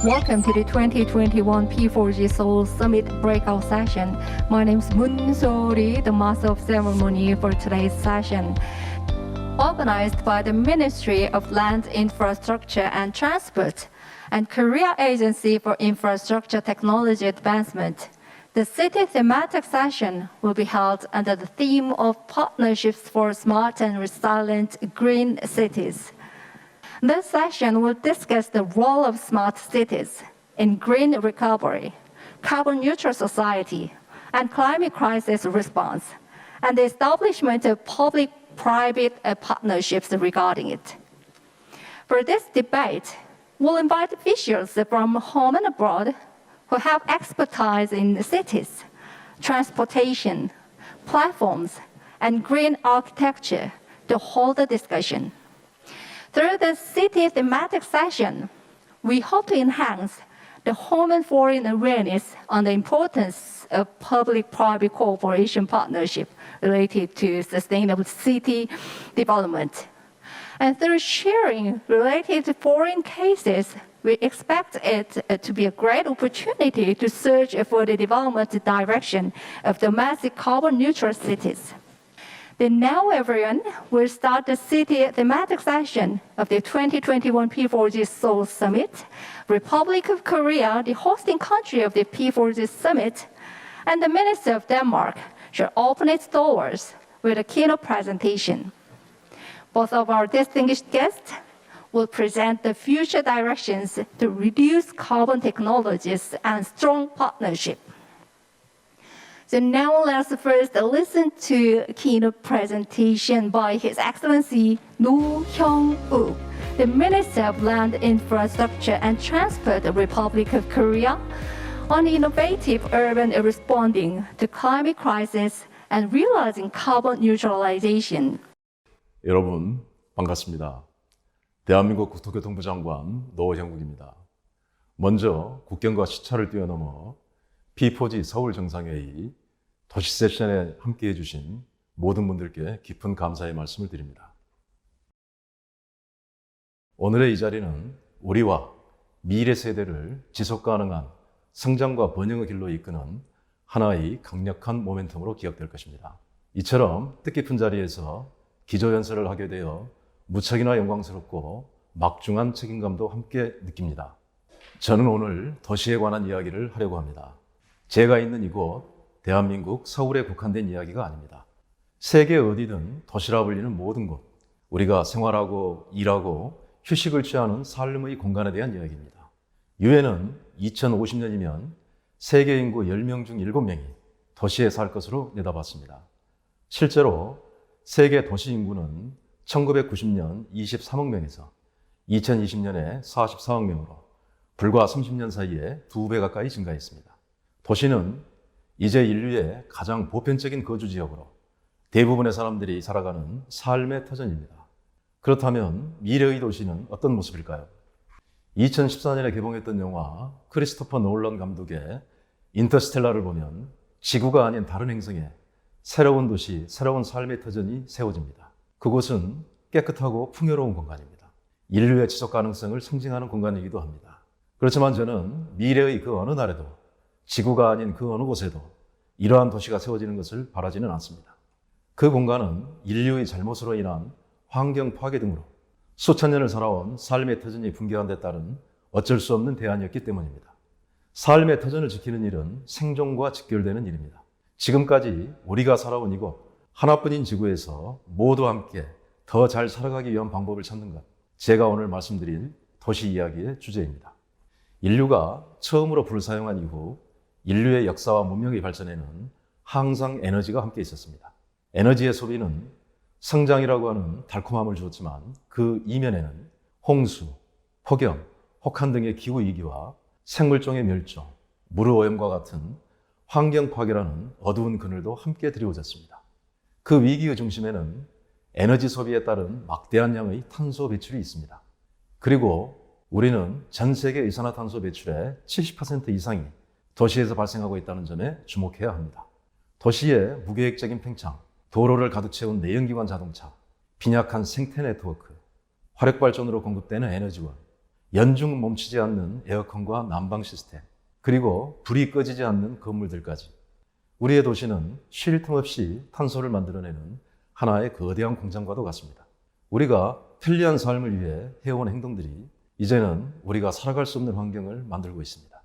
Welcome to the 2021 P4G Seoul Summit breakout session. My name is Moon So-ri, the master of ceremony for today's session. Organized by the Ministry of Land, Infrastructure and Transport and Korea Agency for Infrastructure Technology Advancement, the city thematic session will be held under the theme of Partnerships for Smart and Resilient Green Cities. This session will discuss the role of smart cities in green recovery, carbon neutral society, and climate crisis response, and the establishment of public-private partnerships regarding it. For this debate, we'll invite officials from home and abroad who have expertise in cities, transportation, platforms, and green architecture to hold the discussion. Through the city thematic session, we hope to enhance the home and foreign awareness on the importance of public-private cooperation partnership related to sustainable city development. And through sharing related to foreign cases, we expect it to be a great opportunity to search for the development direction of domestic carbon neutral cities. Then now everyone will start the city thematic session of the 2021 P4G Seoul Summit. Republic of Korea, the hosting country of the P4G Summit, and the Minister of Denmark shall open its doors with a keynote presentation. Both of our distinguished guests will present the future directions to reduce carbon technologies and strong partnership. So now let's first listen to a keynote presentation by His Excellency No Hyung-woo, the Minister of Land, Infrastructure and Transport, Republic of Korea, on innovative urban responding to climate crisis and realizing carbon neutralization. 여러분 반갑습니다. 대한민국 국토교통부 장관 노형욱입니다. 먼저 국경과 시차를 뛰어넘어 P4G 서울 정상회의 도시 세션에 함께해 주신 모든 분들께 깊은 감사의 말씀을 드립니다. 오늘의 이 자리는 우리와 미래 세대를 지속 가능한 성장과 번영의 길로 이끄는 하나의 강력한 모멘텀으로 기억될 것입니다. 이처럼 뜻깊은 자리에서 기조연설을 하게 되어 무척이나 영광스럽고 막중한 책임감도 함께 느낍니다. 저는 오늘 도시에 관한 이야기를 하려고 합니다. 제가 있는 이곳 대한민국 서울에 국한된 이야기가 아닙니다. 세계 어디든 도시라 불리는 모든 곳, 우리가 생활하고 일하고 휴식을 취하는 삶의 공간에 대한 이야기입니다. 유엔은 2050년이면 세계 인구 10명 중 7명이 도시에 살 것으로 내다봤습니다. 실제로 세계 도시 인구는 1990년 23억 명에서 2020년에 44억 명으로 불과 30년 사이에 2배 가까이 증가했습니다. 도시는 이제 인류의 가장 보편적인 거주 지역으로 대부분의 사람들이 살아가는 삶의 터전입니다. 그렇다면 미래의 도시는 어떤 모습일까요? 2014년에 개봉했던 영화 크리스토퍼 놀런 감독의 인터스텔라를 보면 지구가 아닌 다른 행성에 새로운 도시, 새로운 삶의 터전이 세워집니다. 그곳은 깨끗하고 풍요로운 공간입니다. 인류의 지속 가능성을 상징하는 공간이기도 합니다. 그렇지만 저는 미래의 그 어느 날에도 지구가 아닌 그 어느 곳에도 이러한 도시가 세워지는 것을 바라지는 않습니다. 그 공간은 인류의 잘못으로 인한 환경 파괴 등으로 수천 년을 살아온 삶의 터전이 붕괴한 데 따른 어쩔 수 없는 대안이었기 때문입니다. 삶의 터전을 지키는 일은 생존과 직결되는 일입니다. 지금까지 우리가 살아온 이곳 하나뿐인 지구에서 모두 함께 더 잘 살아가기 위한 방법을 찾는 것, 제가 오늘 말씀드릴 도시 이야기의 주제입니다. 인류가 처음으로 불을 사용한 이후 인류의 역사와 문명의 발전에는 항상 에너지가 함께 있었습니다. 에너지의 소비는 성장이라고 하는 달콤함을 주었지만 그 이면에는 홍수, 폭염, 혹한 등의 기후위기와 생물종의 멸종, 무르오염과 같은 환경 파괴라는 어두운 그늘도 함께 드리워졌습니다. 그 위기의 중심에는 에너지 소비에 따른 막대한 양의 탄소 배출이 있습니다. 그리고 우리는 전 세계 이산화탄소 배출의 70% 이상이 도시에서 발생하고 있다는 점에 주목해야 합니다. 도시의 무계획적인 팽창, 도로를 가득 채운 내연기관 자동차, 빈약한 생태 네트워크, 화력발전으로 공급되는 에너지원, 연중 멈추지 않는 에어컨과 난방 시스템, 그리고 불이 꺼지지 않는 건물들까지 우리의 도시는 쉴 틈 없이 탄소를 만들어내는 하나의 거대한 공장과도 같습니다. 우리가 편리한 삶을 위해 해온 행동들이 이제는 우리가 살아갈 수 없는 환경을 만들고 있습니다.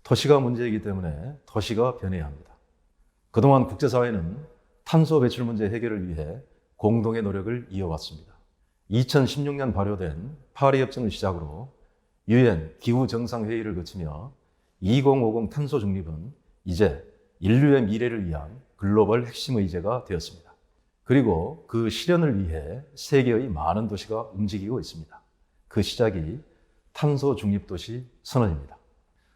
도시가 문제이기 때문에 도시가 변해야 합니다. 그동안 국제사회는 탄소 배출 문제 해결을 위해 공동의 노력을 이어왔습니다. 2016년 발효된 파리협정을 시작으로 UN 기후정상회의를 거치며 2050 탄소 중립은 이제 인류의 미래를 위한 글로벌 핵심 의제가 되었습니다. 그리고 그 실현을 위해 세계의 많은 도시가 움직이고 있습니다. 그 시작이 탄소 중립도시 선언입니다.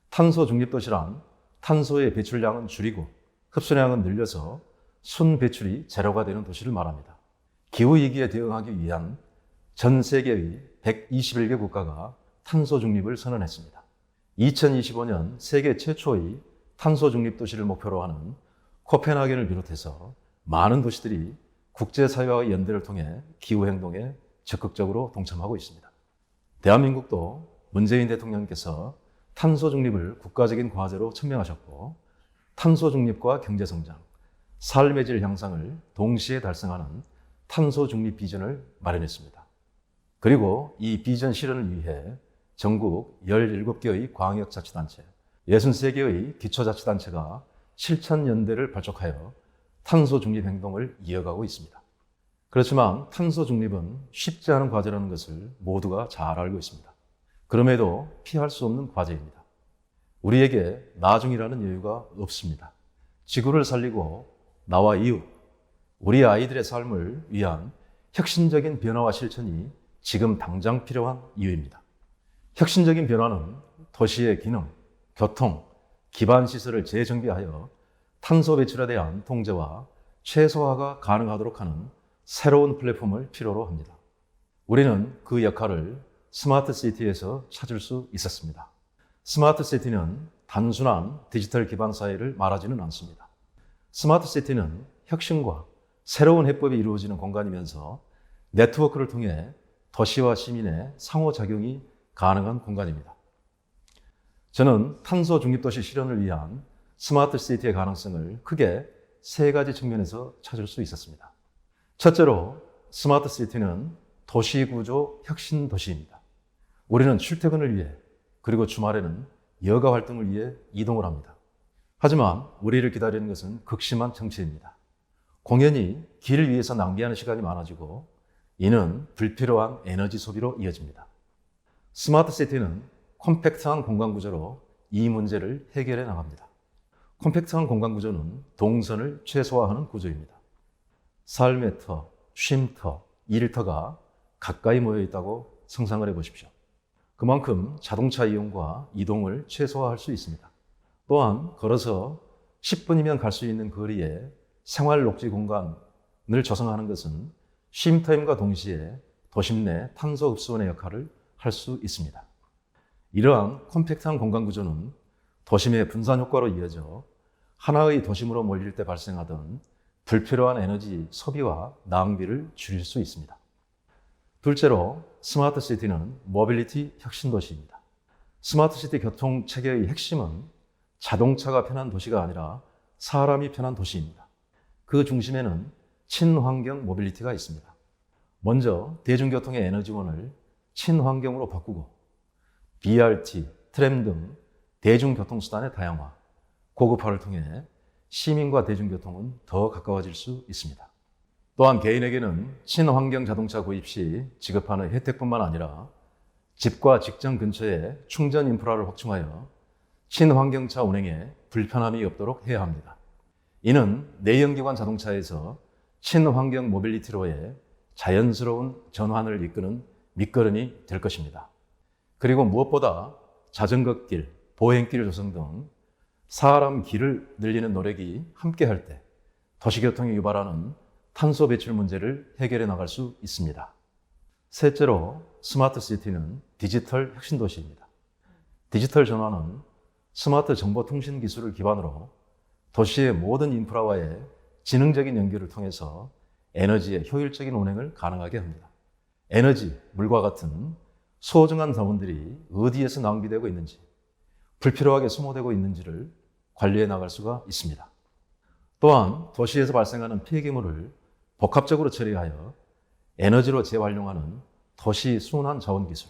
탄소 중립도시란 탄소의 배출량은 줄이고 흡수량은 늘려서 순 배출이 제로가 되는 도시를 말합니다. 기후위기에 대응하기 위한 전 세계의 121개 국가가 탄소 중립을 선언했습니다. 2025년 세계 최초의 탄소 중립 도시를 목표로 하는 코펜하겐을 비롯해서 많은 도시들이 국제사회와의 연대를 통해 기후행동에 적극적으로 동참하고 있습니다. 대한민국도 문재인 대통령께서 탄소 중립을 국가적인 과제로 천명하셨고 탄소 중립과 경제성장, 삶의 질 향상을 동시에 달성하는 탄소 중립 비전을 마련했습니다. 그리고 이 비전 실현을 위해 전국 17개의 광역자치단체, 63개의 기초자치단체가 실천연대를 발족하여 탄소 중립 행동을 이어가고 있습니다. 그렇지만 탄소 중립은 쉽지 않은 과제라는 것을 모두가 잘 알고 있습니다. 그럼에도 피할 수 없는 과제입니다. 우리에게 나중이라는 여유가 없습니다. 지구를 살리고 나와 이웃, 우리 아이들의 삶을 위한 혁신적인 변화와 실천이 지금 당장 필요한 이유입니다. 혁신적인 변화는 도시의 기능, 교통, 기반시설을 재정비하여 탄소 배출에 대한 통제와 최소화가 가능하도록 하는 새로운 플랫폼을 필요로 합니다. 우리는 그 역할을 스마트 시티에서 찾을 수 있었습니다. 스마트 시티는 단순한 디지털 기반 사회를 말하지는 않습니다. 스마트 시티는 혁신과 새로운 해법이 이루어지는 공간이면서 네트워크를 통해 도시와 시민의 상호작용이 가능한 공간입니다. 저는 탄소 중립도시 실현을 위한 스마트 시티의 가능성을 크게 세 가지 측면에서 찾을 수 있었습니다. 첫째로 스마트 시티는 도시구조 혁신 도시입니다. 우리는 출퇴근을 위해 그리고 주말에는 여가 활동을 위해 이동을 합니다. 하지만 우리를 기다리는 것은 극심한 정체입니다. 공연히 길 위에서 낭비하는 시간이 많아지고 이는 불필요한 에너지 소비로 이어집니다. 스마트 시티는 컴팩트한 공간 구조로 이 문제를 해결해 나갑니다. 컴팩트한 공간 구조는 동선을 최소화하는 구조입니다. 삶의 터, 쉼터, 일터가 가까이 모여 있다고 상상을 해보십시오. 그만큼 자동차 이용과 이동을 최소화할 수 있습니다. 또한 걸어서 10분이면 갈 수 있는 거리에 생활 녹지 공간을 조성하는 것은 쉼터임과 동시에 도심 내 탄소 흡수원의 역할을 할 수 있습니다. 이러한 컴팩트한 공간 구조는 도심의 분산 효과로 이어져 하나의 도심으로 몰릴 때 발생하던 불필요한 에너지 소비와 낭비를 줄일 수 있습니다. 둘째로 스마트 시티는 모빌리티 혁신 도시입니다. 스마트 시티 교통 체계의 핵심은 자동차가 편한 도시가 아니라 사람이 편한 도시입니다. 그 중심에는 친환경 모빌리티가 있습니다. 먼저 대중교통의 에너지원을 친환경으로 바꾸고 BRT, 트램 등 대중교통수단의 다양화, 고급화를 통해 시민과 대중교통은 더 가까워질 수 있습니다. 또한 개인에게는 친환경 자동차 구입 시 지급하는 혜택뿐만 아니라 집과 직장 근처에 충전 인프라를 확충하여 친환경차 운행에 불편함이 없도록 해야 합니다. 이는 내연기관 자동차에서 친환경 모빌리티로의 자연스러운 전환을 이끄는 밑거름이 될 것입니다. 그리고 무엇보다 자전거길, 보행길 조성 등 사람 길을 늘리는 노력이 함께할 때 도시교통이 유발하는 탄소 배출 문제를 해결해 나갈 수 있습니다. 셋째로 스마트 시티는 디지털 혁신 도시입니다. 디지털 전환은 스마트 정보통신 기술을 기반으로 도시의 모든 인프라와의 지능적인 연결을 통해서 에너지의 효율적인 운행을 가능하게 합니다. 에너지, 물과 같은 소중한 자원들이 어디에서 낭비되고 있는지, 불필요하게 소모되고 있는지를 관리해 나갈 수가 있습니다. 또한 도시에서 발생하는 폐기물을 복합적으로 처리하여 에너지로 재활용하는 도시 순환 자원 기술,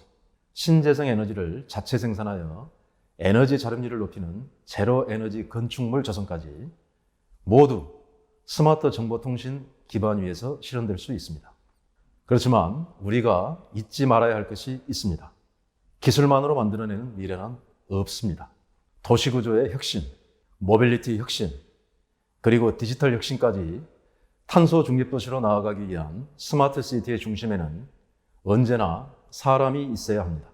신재생 에너지를 자체 생산하여 에너지 자립률을 높이는 제로 에너지 건축물 조성까지 모두 스마트 정보통신 기반 위에서 실현될 수 있습니다. 그렇지만 우리가 잊지 말아야 할 것이 있습니다. 기술만으로 만들어내는 미래는 없습니다. 도시구조의 혁신, 모빌리티 혁신, 그리고 디지털 혁신까지 탄소 중립도시로 나아가기 위한 스마트 시티의 중심에는 언제나 사람이 있어야 합니다.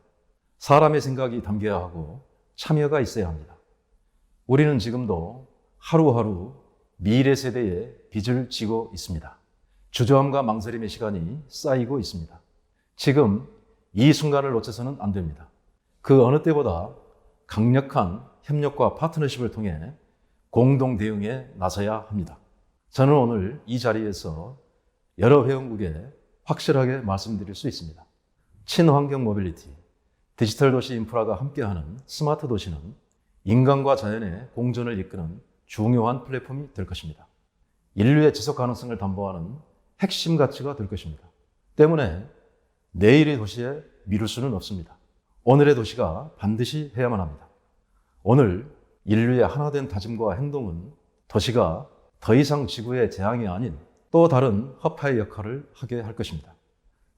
사람의 생각이 담겨야 하고 참여가 있어야 합니다. 우리는 지금도 하루하루 미래 세대의 빚을 지고 있습니다. 주저함과 망설임의 시간이 쌓이고 있습니다. 지금 이 순간을 놓쳐서는 안 됩니다. 그 어느 때보다 강력한 협력과 파트너십을 통해 공동 대응에 나서야 합니다. 저는 오늘 이 자리에서 여러 회원국에 확실하게 말씀드릴 수 있습니다. 친환경 모빌리티, 디지털 도시 인프라가 함께하는 스마트 도시는 인간과 자연의 공존을 이끄는 중요한 플랫폼이 될 것입니다. 인류의 지속 가능성을 담보하는 핵심 가치가 될 것입니다. 때문에 내일의 도시에 미룰 수는 없습니다. 오늘의 도시가 반드시 해야만 합니다. 오늘 인류의 하나된 다짐과 행동은 도시가 더 이상 지구의 재앙이 아닌 또 다른 허파의 역할을 하게 할 것입니다.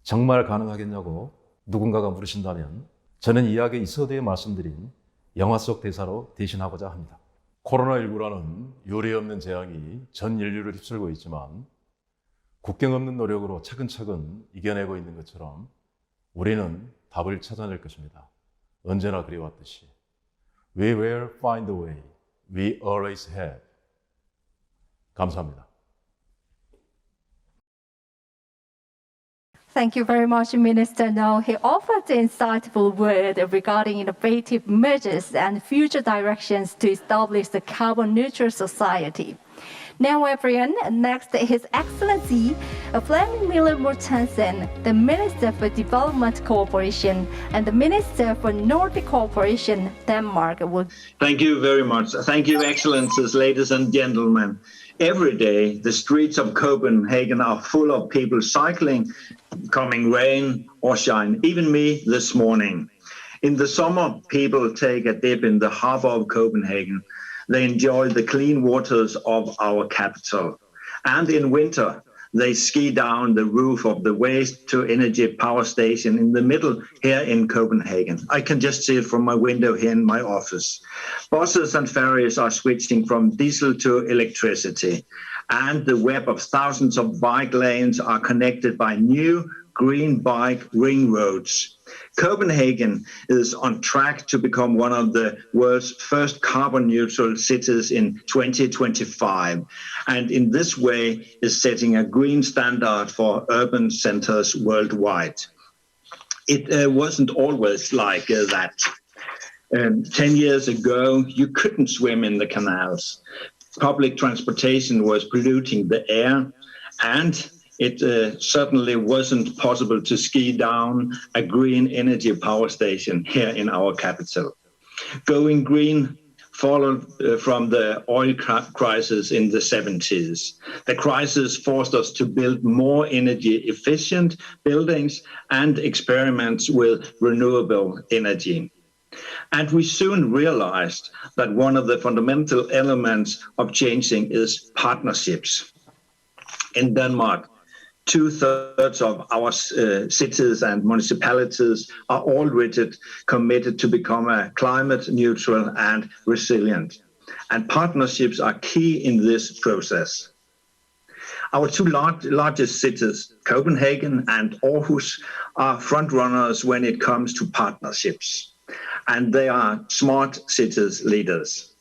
정말 가능하겠냐고 누군가가 물으신다면 저는 이야기 이서두에 말씀드린 영화 속 대사로 대신하고자 합니다. 코로나19라는 요리 없는 재앙이 전 인류를 휩쓸고 있지만 국경 없는 노력으로 차근차근 이겨내고 있는 것처럼 우리는 답을 찾아낼 것입니다. 언제나 그래왔듯이. We will find a way. We always have. 감사합니다. Thank you very much, Minister. Now, he offered an insightful word regarding innovative measures and future directions to establish the carbon-neutral society. Now, everyone, next His Excellency Flemming Møller Mortensen, the Minister for Development Cooperation and the Minister for Nordic Cooperation, Denmark, will. Thank you very much. Thank you, Excellencies, ladies and gentlemen. Every day, the streets of Copenhagen are full of people cycling, coming rain or shine, even me this morning. In the summer, people take a dip in the harbor of Copenhagen. They enjoy the clean waters of our capital. And in winter, they ski down the roof of the waste-to-energy power station in the middle here in Copenhagen. I can just see it from my window here in my office. Buses and ferries are switching from diesel to electricity. And the web of thousands of bike lanes are connected by new green bike ring roads. Copenhagen is on track to become one of the world's first carbon neutral cities in 2025. And in this way is setting a green standard for urban centers worldwide. It wasn't always like that. 10 years ago, you couldn't swim in the canals. Public transportation was polluting the air, and it certainly wasn't possible to ski down a green energy power station here in our capital. Going green followed from the oil crisis in the 70s. The crisis forced us to build more energy efficient buildings and experiments with renewable energy. And we soon realized that one of the fundamental elements of changing is partnerships. In Denmark, 2/3 of our cities and municipalities are already committed to become a climate neutral and resilient. And partnerships are key in this process. Our two largest cities, Copenhagen and Aarhus, are frontrunners when it comes to partnerships. And they are smart cities leaders.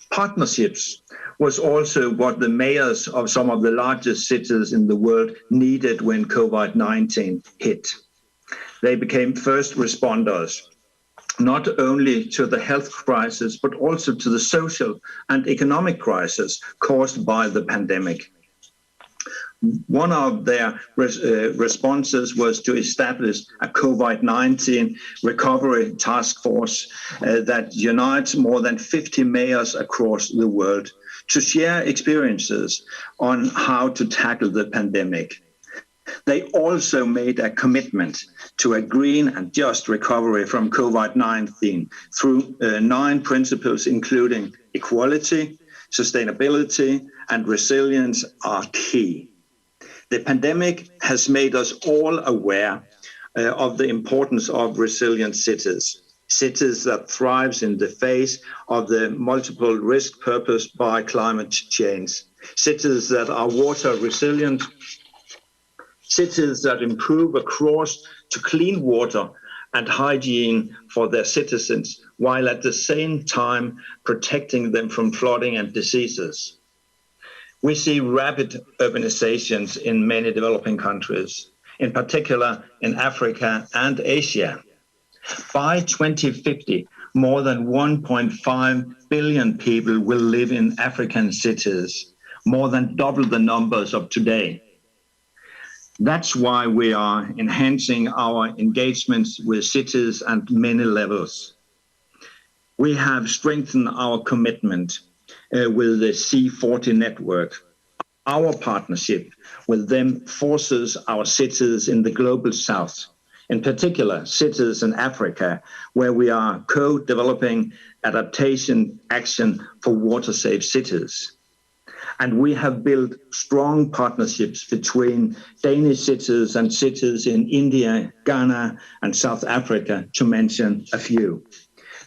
Partnerships was also what the mayors of some of the largest cities in the world needed when COVID-19 hit. They became first responders, not only to the health crisis, but also to the social and economic crisis caused by the pandemic. One of their responses was to establish a COVID-19 recovery task force that unites more than 50 mayors across the world to share experiences on how to tackle the pandemic. They also made a commitment to a green and just recovery from COVID-19 through 9 principles, including equality, sustainability, and resilience are key. The pandemic has made us all aware of the importance of resilient cities, cities that thrive in the face of the multiple risks posed by climate change, cities that are water resilient, cities that improve across to clean water and hygiene for their citizens, while at the same time protecting them from flooding and diseases. We see rapid urbanizations in many developing countries, in particular in Africa and Asia. By 2050, more than 1.5 billion people will live in African cities, more than double the numbers of today. That's why we are enhancing our engagements with cities at many levels. We have strengthened our commitment with the C40 network. Our partnership with them forces our cities in the global south, in particular cities in Africa, where we are co-developing adaptation action for water-safe cities. And we have built strong partnerships between Danish cities and cities in India, Ghana, and South Africa, to mention a few.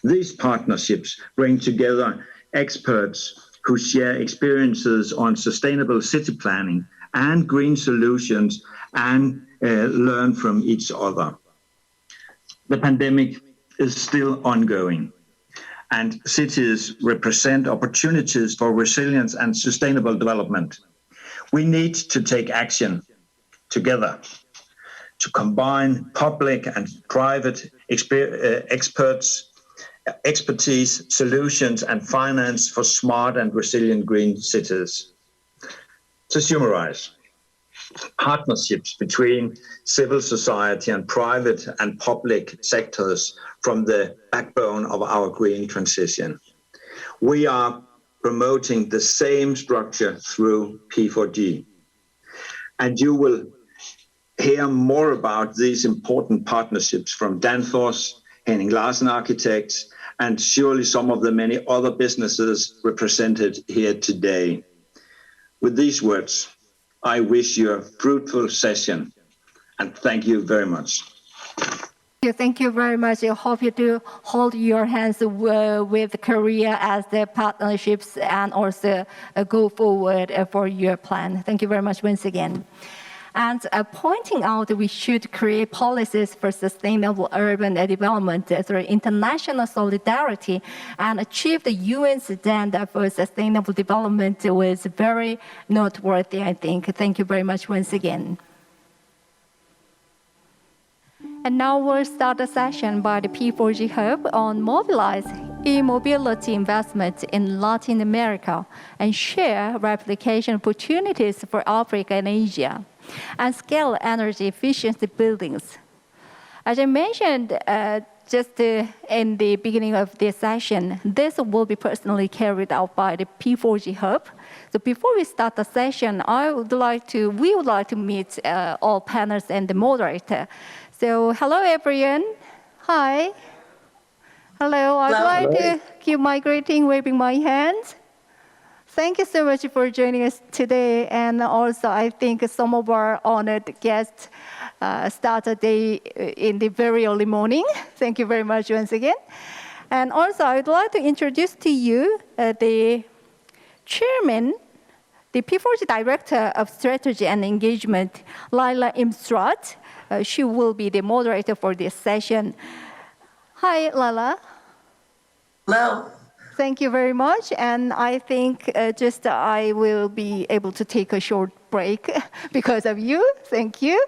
These partnerships bring together experts who share experiences on sustainable city planning and green solutions and learn from each other. The pandemic is still ongoing, and cities represent opportunities for resilience and sustainable development. We need to take action together to combine public and private expertise, solutions, and finance for smart and resilient green cities. To summarize, partnerships between civil society and private and public sectors from the backbone of our green transition. We are promoting the same structure through P4G. And you will hear more about these important partnerships from Danfoss, Henning Larsen Architects, and surely some of the many other businesses represented here today. With these words, I wish you a fruitful session, and thank you very much. Thank you very much. I hope you do hold your hands with Korea as the partnerships and also go forward for your plan. Thank you very much once again. And pointing out we should create policies for sustainable urban development through international solidarity and achieve the UN's agenda for sustainable development was very noteworthy, I think. Thank you very much once again. And now we'll start a session by the P4G Hub on mobilize e-mobility investment in Latin America and share replication opportunities for Africa and Asia, and scale energy efficiency buildings. As I mentioned just in the beginning of this session, this will be personally carried out by the P4G Hub. So before we start the session, we would like to meet all panelists and the moderator. So hello everyone. Hi. Hello. I'd like to give my greeting, waving my hand. Thank you so much for joining us today. And also, I think some of our honored guests started the day in the very early morning. Thank you very much once again. And also, I'd like to introduce to you the chairman, the P4G Director of Strategy and Engagement, Laila Imstrat. She will be the moderator for this session. Hi, Laila. Hello. Thank you very much. And I think I will be able to take a short break because of you. Thank you.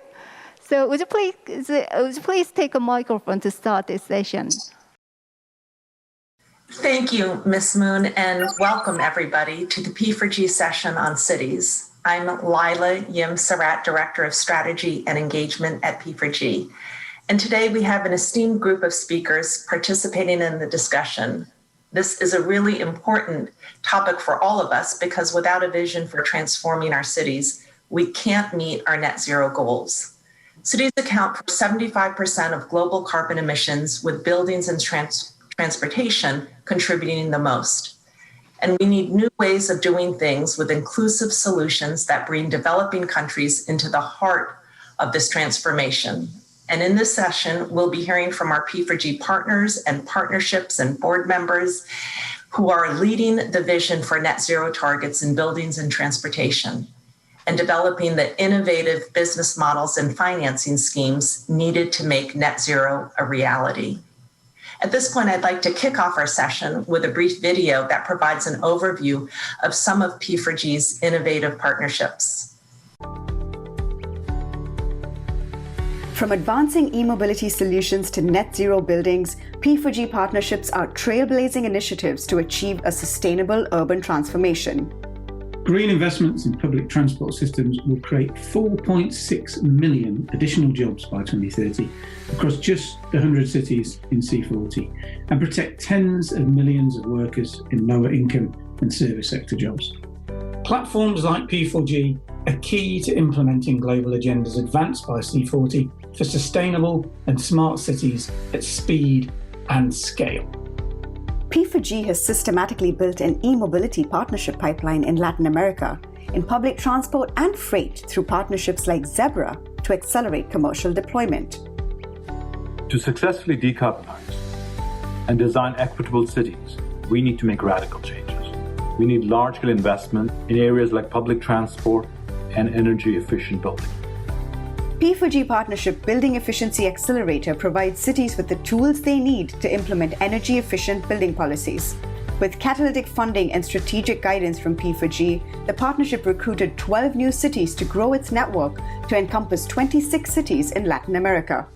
So would you please take a microphone to start this session? Thank you, Ms. Moon, and welcome everybody to the P4G session on cities. I'm Lila Yim Sarat, Director of Strategy and Engagement at P4G. And today we have an esteemed group of speakers participating in the discussion. This is a really important topic for all of us because without a vision for transforming our cities, we can't meet our net zero goals. Cities account for 75% of global carbon emissions, with buildings and transportation contributing the most. And we need new ways of doing things with inclusive solutions that bring developing countries into the heart of this transformation. And in this session, we'll be hearing from our P4G partners and partnerships and board members who are leading the vision for net zero targets in buildings and transportation, and developing the innovative business models and financing schemes needed to make net zero a reality. At this point, I'd like to kick off our session with a brief video that provides an overview of some of P4G's innovative partnerships. From advancing e-mobility solutions to net zero buildings, P4G partnerships are trailblazing initiatives to achieve a sustainable urban transformation. Green investments in public transport systems will create 4.6 million additional jobs by 2030 across just 100 cities in C40 and protect tens of millions of workers in lower income and service sector jobs. Platforms like P4G are key to implementing global agendas advanced by C40 for sustainable and smart cities at speed and scale. P4G has systematically built an e-mobility partnership pipeline in Latin America, in public transport and freight through partnerships like Zebra to accelerate commercial deployment. To successfully decarbonize and design equitable cities, we need to make radical changes. We need large-scale investment in areas like public transport and energy-efficient building. P4G Partnership Building Efficiency Accelerator provides cities with the tools they need to implement energy-efficient building policies. With catalytic funding and strategic guidance from P4G, the partnership recruited 12 new cities to grow its network to encompass 26 cities in Latin America.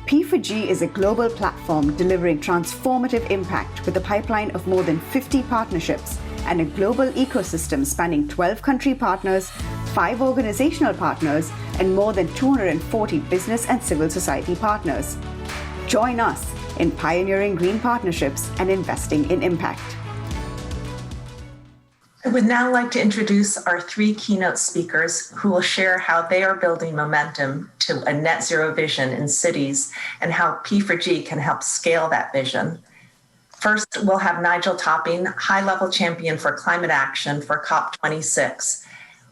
P4G is a global platform delivering transformative impact with a pipeline of more than 50 partnerships and a global ecosystem spanning 12 country partners, 5 organizational partners, and more than 240 business and civil society partners. Join us in pioneering green partnerships and investing in impact. I would now like to introduce our 3 keynote speakers who will share how they are building momentum to a net zero vision in cities and how P4G can help scale that vision. First, we'll have Nigel Topping, high-level champion for climate action for COP26,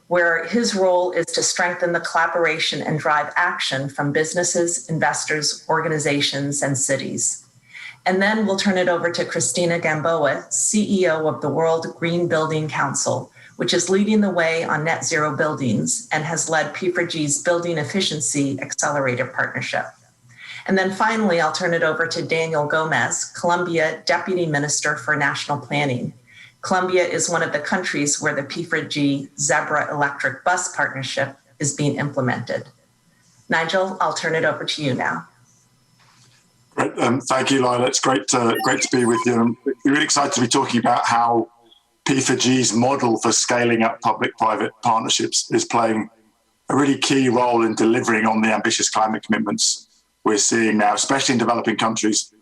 where his role is to strengthen the collaboration and drive action from businesses, investors, organizations, and cities. And then we'll turn it over to Christina Gamboa, CEO of the World Green Building Council, which is leading the way on net zero buildings and has led P4G's Building Efficiency Accelerator Partnership. And then finally, I'll turn it over to Daniel Gomez, Colombia Deputy Minister for National Planning. Colombia is one of the countries where the P4G Zebra electric bus partnership is being implemented. Nigel, I'll turn it over to you now. Great. Thank you, Lila. It's great to be with you. I'm really excited to be talking about how P4G's model for scaling up public-private partnerships is playing a really key role in delivering on the ambitious climate commitments we're seeing now, especially in developing countries.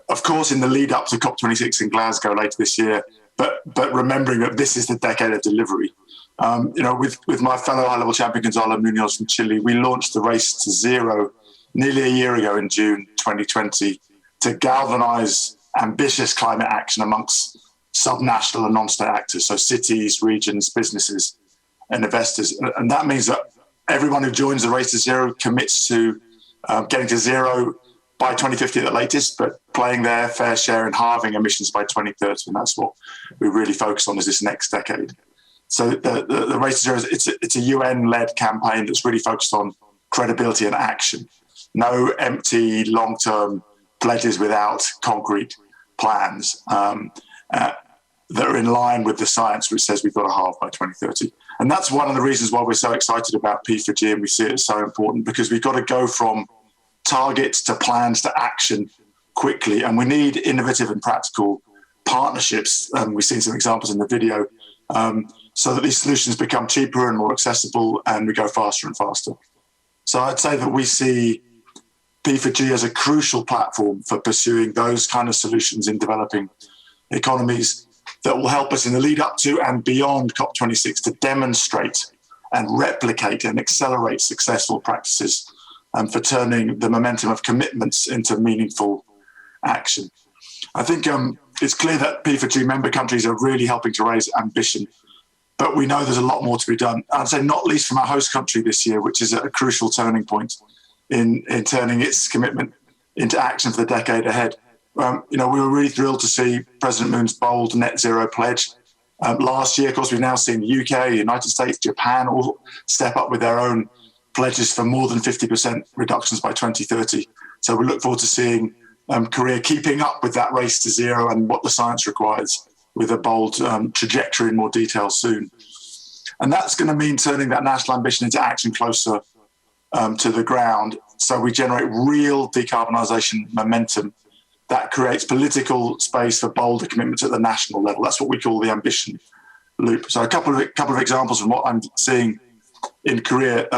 Of course, in the lead up to COP26 in Glasgow later this year, but remembering that this is the decade of delivery. With my fellow high-level champion Gonzalo Munoz from Chile, we launched the Race to Zero nearly a year ago in June 2020 to galvanize ambitious climate action amongst subnational and non-state actors, so cities, regions, businesses, and investors. And that means that everyone who joins the Race to Zero commits to getting to zero by 2050 at the latest, but playing their fair share in halving emissions by 2030. And that's what we really focus on is this next decade. So the Race to Zero, it's a UN-led campaign that's really focused on credibility and action. No empty long-term pledges without concrete plans that are in line with the science, which says we've got to halve by 2030. And that's one of the reasons why we're so excited about P4G, and we see it as so important, because we've got to go from targets to plans to action quickly. And we need innovative and practical partnerships. We've seen some examples in the video so that these solutions become cheaper and more accessible and we go faster and faster. So I'd say that we see P4G as a crucial platform for pursuing those kind of solutions in developing economies that will help us in the lead up to and beyond COP26 to demonstrate and replicate and accelerate successful practices for turning the momentum of commitments into meaningful action. I think it's clear that P4G member countries are really helping to raise ambition, but we know there's a lot more to be done. I'd say not least from our host country this year, which is a crucial turning point in turning its commitment into action for the decade ahead. We were really thrilled to see President Moon's bold net zero pledge. Last year, of course, we've now seen the UK, United States, Japan all step up with their own pledges for more than 50% reductions by 2030. So we look forward to seeing Korea keeping up with that race to zero and what the science requires with a bold trajectory in more detail soon. And that's going to mean turning that national ambition into action closer to the ground, so we generate real decarbonisation momentum that creates political space for bolder commitments at the national level. That's what we call the ambition loop. So a couple of examples from what I'm seeing in Korea.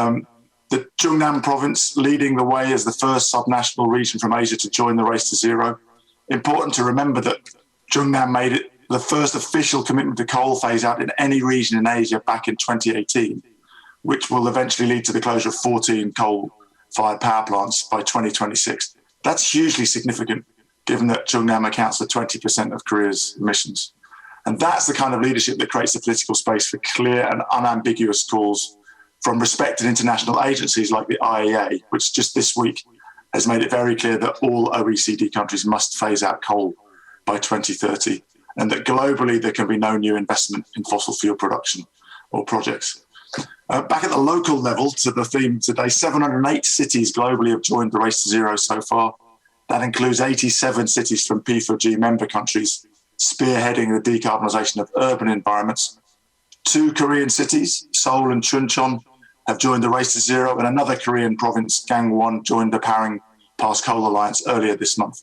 The Jungnam province leading the way as the first subnational region from Asia to join the race to zero. Important to remember that Jungnam made it the first official commitment to coal phase out in any region in Asia back in 2018, which will eventually lead to the closure of 14 coal-fired power plants by 2026. That's hugely significant, given that Jungnam accounts for 20% of Korea's emissions. And that's the kind of leadership that creates the political space for clear and unambiguous calls from respected international agencies like the IEA, which just this week has made it very clear that all OECD countries must phase out coal by 2030, and that globally there can be no new investment in fossil fuel production or projects. Back at the local level, to the theme today, 708 cities globally have joined the race to zero so far. That includes 87 cities from P4G member countries, spearheading the decarbonisation of urban environments. 2 Korean cities, Seoul and Chuncheon, have joined the race to zero, and another Korean province, Gangwon, joined the Powering Past Coal Alliance earlier this month.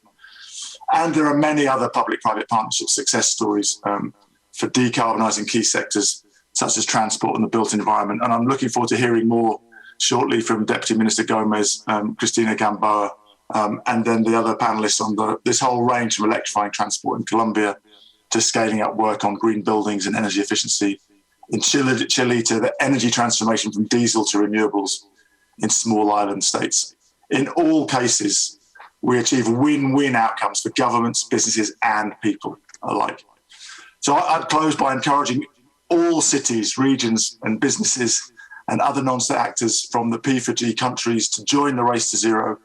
And there are many other public-private partnership success stories for decarbonising key sectors such as transport and the built environment. And I'm looking forward to hearing more shortly from Deputy Minister Gomez, Cristina Gamboa, and then the other panellists on this whole range from electrifying transport in Colombia to scaling up work on green buildings and energy efficiency in Chile to the energy transformation from diesel to renewables in small island states. In all cases, we achieve win-win outcomes for governments, businesses, and people alike. So I'd close by encouraging all cities, regions, and businesses and other non-state actors from the P4G countries to join the race to zero,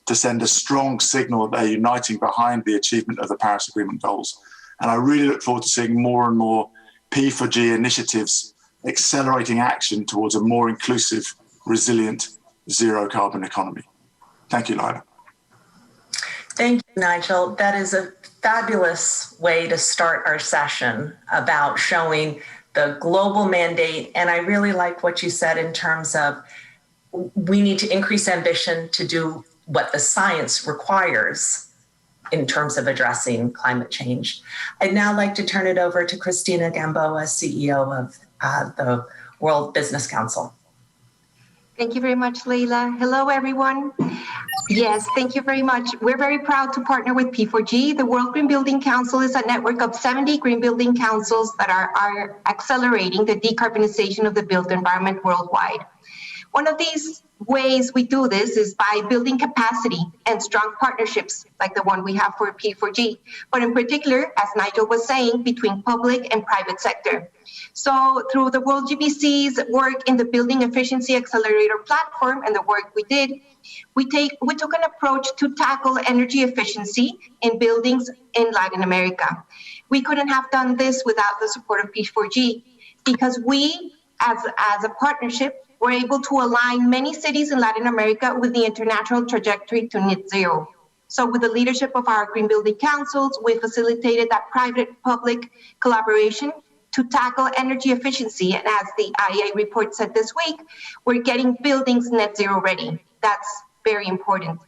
to send a strong signal that they're uniting behind the achievement of the Paris Agreement goals. And I really look forward to seeing more and more P4G initiatives accelerating action towards a more inclusive, resilient, zero-carbon economy. Thank you, Lila. Thank you, Nigel. That is a fabulous way to start our session about showing the global mandate. And I really like what you said in terms of we need to increase ambition to do what the science requires in terms of addressing climate change. I'd now like to turn it over to Cristina Gamboa, CEO of the World Business Council. Thank you very much, Leila. Hello, everyone. Yes, thank you very much. We're very proud to partner with P4G. The World Green Building Council is a network of 70 green building councils that are accelerating the decarbonization of the built environment worldwide. One of these ways we do this is by building capacity and strong partnerships like the one we have for P4G, but in particular, as Nigel was saying, between public and private sector. So through the World GBC's work in the Building Efficiency Accelerator platform and the work we did, we took an approach to tackle energy efficiency in buildings in Latin America. We couldn't have done this without the support of P4G because we, as a partnership, were able to align many cities in Latin America with the international trajectory to net zero. So with the leadership of our green building councils, we facilitated that private-public collaboration to tackle energy efficiency. And as the IEA report said this week, we're getting buildings net zero ready. That's very important.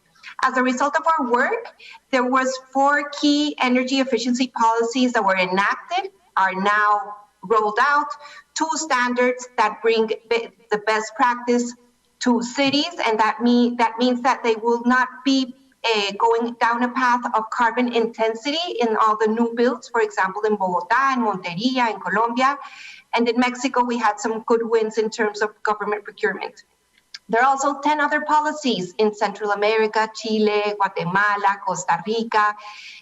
As a result of our work, there was 4 key energy efficiency policies that were enacted, are now rolled out two standards that bring the best practice to cities, and that means that they will not be going down a path of carbon intensity in all the new builds, for example, in Bogotá, in Montería, in Colombia. And in Mexico, we had some good wins in terms of government procurement. There are also 10 other policies in Central America, Chile, Guatemala, Costa Rica.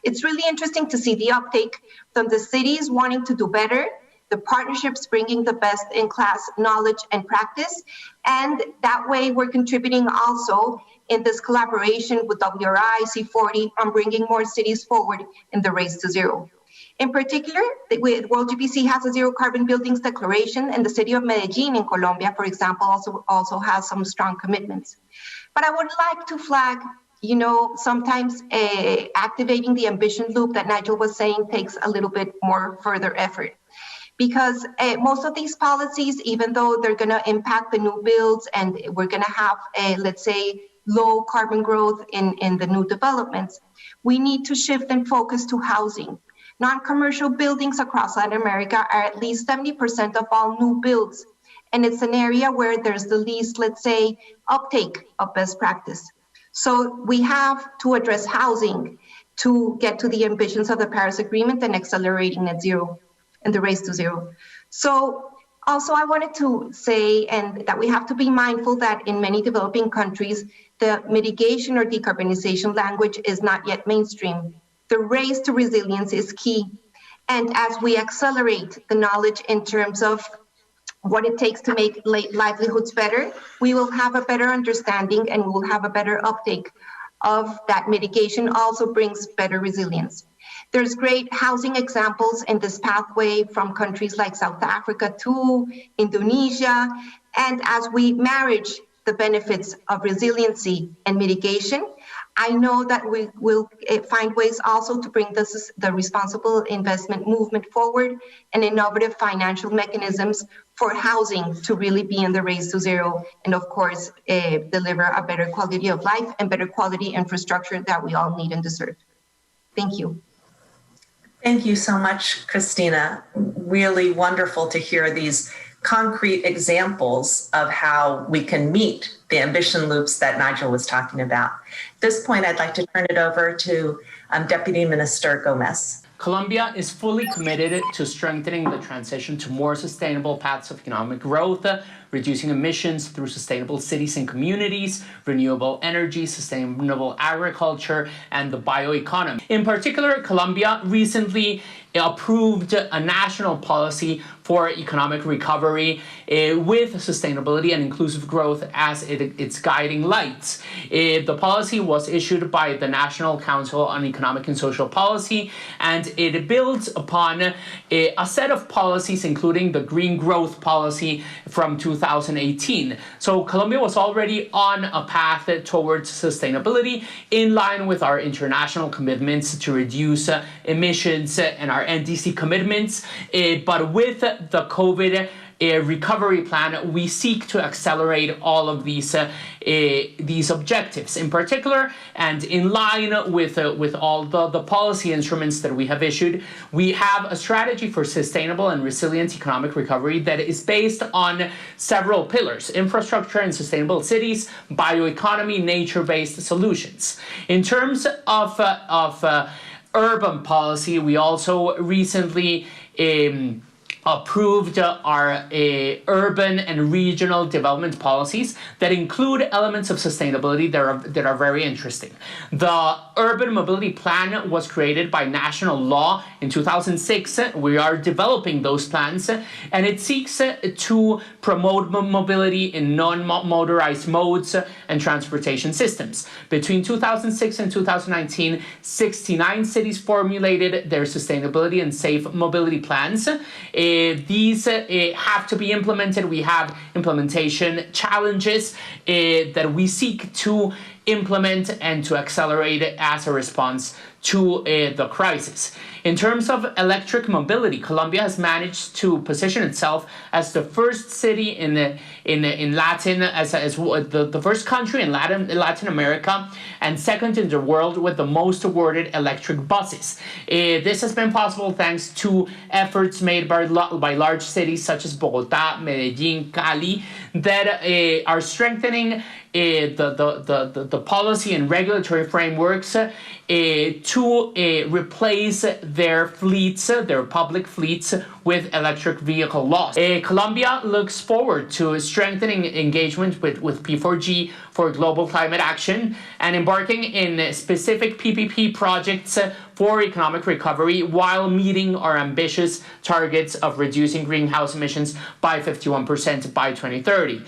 It's really interesting to see the uptake from the cities wanting to do better, the partnerships bringing the best in class knowledge and practice. And that way we're contributing also in this collaboration with WRI, C40 on bringing more cities forward in the race to zero. In particular, the World GBC has a zero carbon buildings declaration, and the city of Medellin in Colombia, for example, also has some strong commitments. But I would like to flag, sometimes activating the ambition loop that Nigel was saying takes a little bit more further effort. Because most of these policies, even though they're going to impact the new builds and we're going to have, let's say, low carbon growth in the new developments, we need to shift and focus to housing. Non-commercial buildings across Latin America are at least 70% of all new builds. And it's an area where there's the least, let's say, uptake of best practice. So we have to address housing to get to the ambitions of the Paris Agreement and accelerating net zero and the race to zero. So also I wanted to say that we have to be mindful that in many developing countries, the mitigation or decarbonization language is not yet mainstream. The race to resilience is key. And as we accelerate the knowledge in terms of what it takes to make livelihoods better, we will have a better understanding and we will have a better uptake of that mitigation also brings better resilience. There's great housing examples in this pathway from countries like South Africa to Indonesia. And as we marriage the benefits of resiliency and mitigation, I know that we will find ways also to bring the responsible investment movement forward and innovative financial mechanisms for housing to really be in the race to zero and, of course, deliver a better quality of life and better quality infrastructure that we all need and deserve. Thank you. Thank you so much, Christina. Really wonderful to hear these concrete examples of how we can meet the ambition loops that Nigel was talking about. At this point, I'd like to turn it over to Deputy Minister Gomez. Colombia is fully committed to strengthening the transition to more sustainable paths of economic growth, reducing emissions through sustainable cities and communities, renewable energy, sustainable agriculture, and the bioeconomy. In particular, Colombia recently approved a national policy for economic recovery with sustainability and inclusive growth as its guiding lights. The policy was issued by the National Council on Economic and Social Policy, and it builds upon a set of policies, including the Green Growth Policy from 2018. So Colombia was already on a path towards sustainability in line with our international commitments to reduce emissions and our NDC commitments, but with the COVID recovery plan, we seek to accelerate all of these objectives in particular, and in line with all the policy instruments that we have issued. We have a strategy for sustainable and resilient economic recovery that is based on several pillars: infrastructure and sustainable cities, bioeconomy, nature-based solutions. In terms of urban policy, we also recently approved our urban and regional development policies that include elements of sustainability that are very interesting. The Urban Mobility Plan was created by national law in 2006. We are developing those plans, and it seeks to promote mobility in non-motorized modes and transportation systems. Between 2006 and 2019, 69 cities formulated their sustainability and safe mobility plans. These have to be implemented. We have implementation challenges that we seek to implement and to accelerate as a response to the crisis. In terms of electric mobility, Colombia has managed to position itself as the first city in Latin, as the first country in Latin America, and second in the world with the most awarded electric buses. This has been possible thanks to efforts made by large cities such as Bogotá, Medellín, Cali, that are strengthening the policy and regulatory frameworks to replace their fleets, their public fleets, with electric vehicle laws. Colombia looks forward to strengthening engagement with P4G for global climate action and embarking in specific PPP projects for economic recovery while meeting our ambitious targets of reducing greenhouse emissions by 51% by 2030.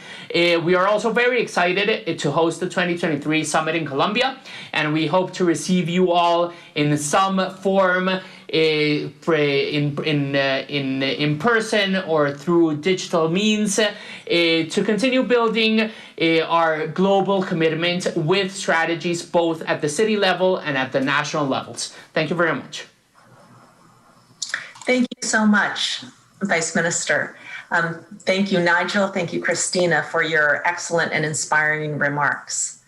We are also very excited to host the 2023 summit in Colombia, and we hope to receive you all in some form in person or through digital means to continue building our global commitment with strategies both at the city level and at the national levels. Thank you very much. Thank you so much, Vice Minister. Thank you, Nigel. Thank you, Christina, for your excellent and inspiring remarks.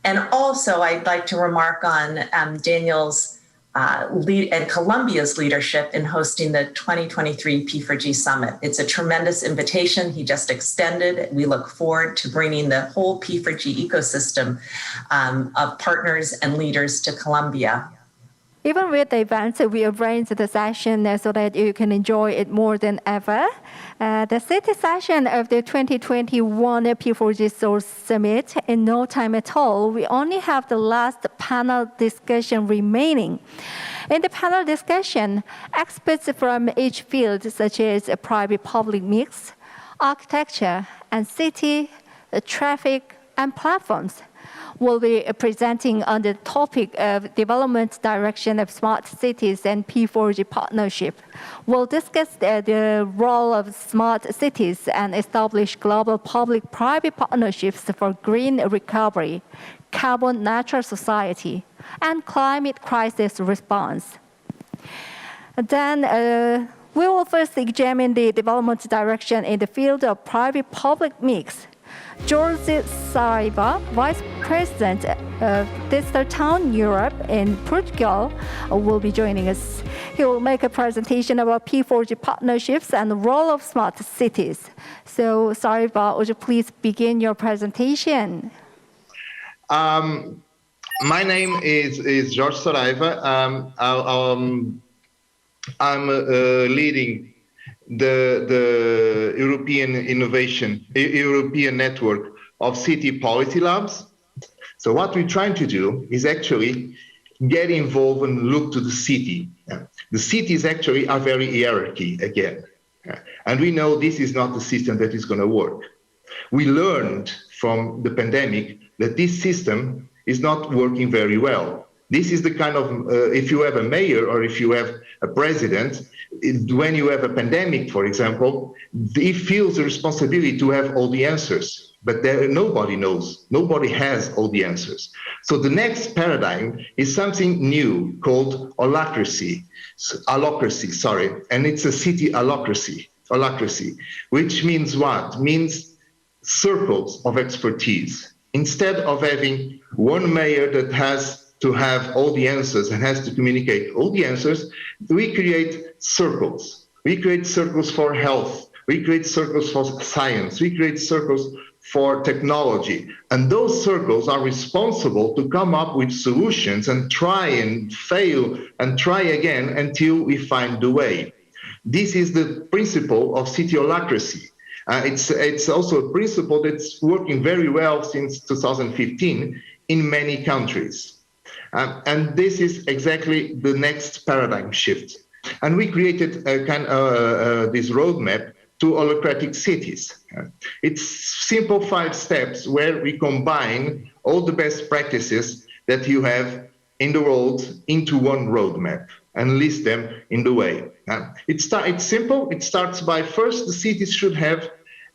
And also, I'd like to remark on Daniel's and Colombia's leadership in hosting the 2023 P4G Summit. It's a tremendous invitation he just extended. We look forward to bringing the whole P4G ecosystem of partners and leaders to Colombia. Even with the events, we arranged the session so that you can enjoy it more than ever. The city session of the 2021 P4G Seoul Summit, in no time at all, we only have the last panel discussion remaining. In the panel discussion, experts from each field, such as private-public mix, architecture, and city, traffic, and platforms, will be presenting on the topic of development direction of smart cities and P4G partnership. We'll discuss the role of smart cities and establish global public-private partnerships for green recovery, carbon neutral society, and climate crisis response. Then we will first examine the development direction in the field of private-public mix. Jorge Saraiva, Vice President of Digital Town Europe in Portugal, will be joining us. He will make a presentation about P4G partnerships and the role of smart cities. So, Saraiva, would you please begin your presentation? My name is Jorge Saraiva. I'm leading the European network of city policy labs. So what we're trying to do is actually get involved and look to the city. The cities actually are very hierarchy again. And we know this is not the system that is going to work. We learned from the pandemic that this system is not working very well. This is the kind of, if you have a mayor or if you have a president, when you have a pandemic, for example, he feels the responsibility to have all the answers, but nobody knows, nobody has all the answers. So the next paradigm is something new called allocracy, and it's a city allocracy, which means what? Means circles of expertise. Instead of having one mayor that has to have all the answers and has to communicate all the answers, we create circles. We create circles for health. We create circles for science. We create circles for technology. And those circles are responsible to come up with solutions and try and fail and try again until we find the way. This is the principle of city allocracy. It's also a principle that's working very well since 2015 in many countries. And this is exactly the next paradigm shift. And we created a this roadmap to allocratic cities. It's simple 5 steps where we combine all the best practices that you have in the world into one roadmap and list them in the way. It's simple. It starts by first the cities should have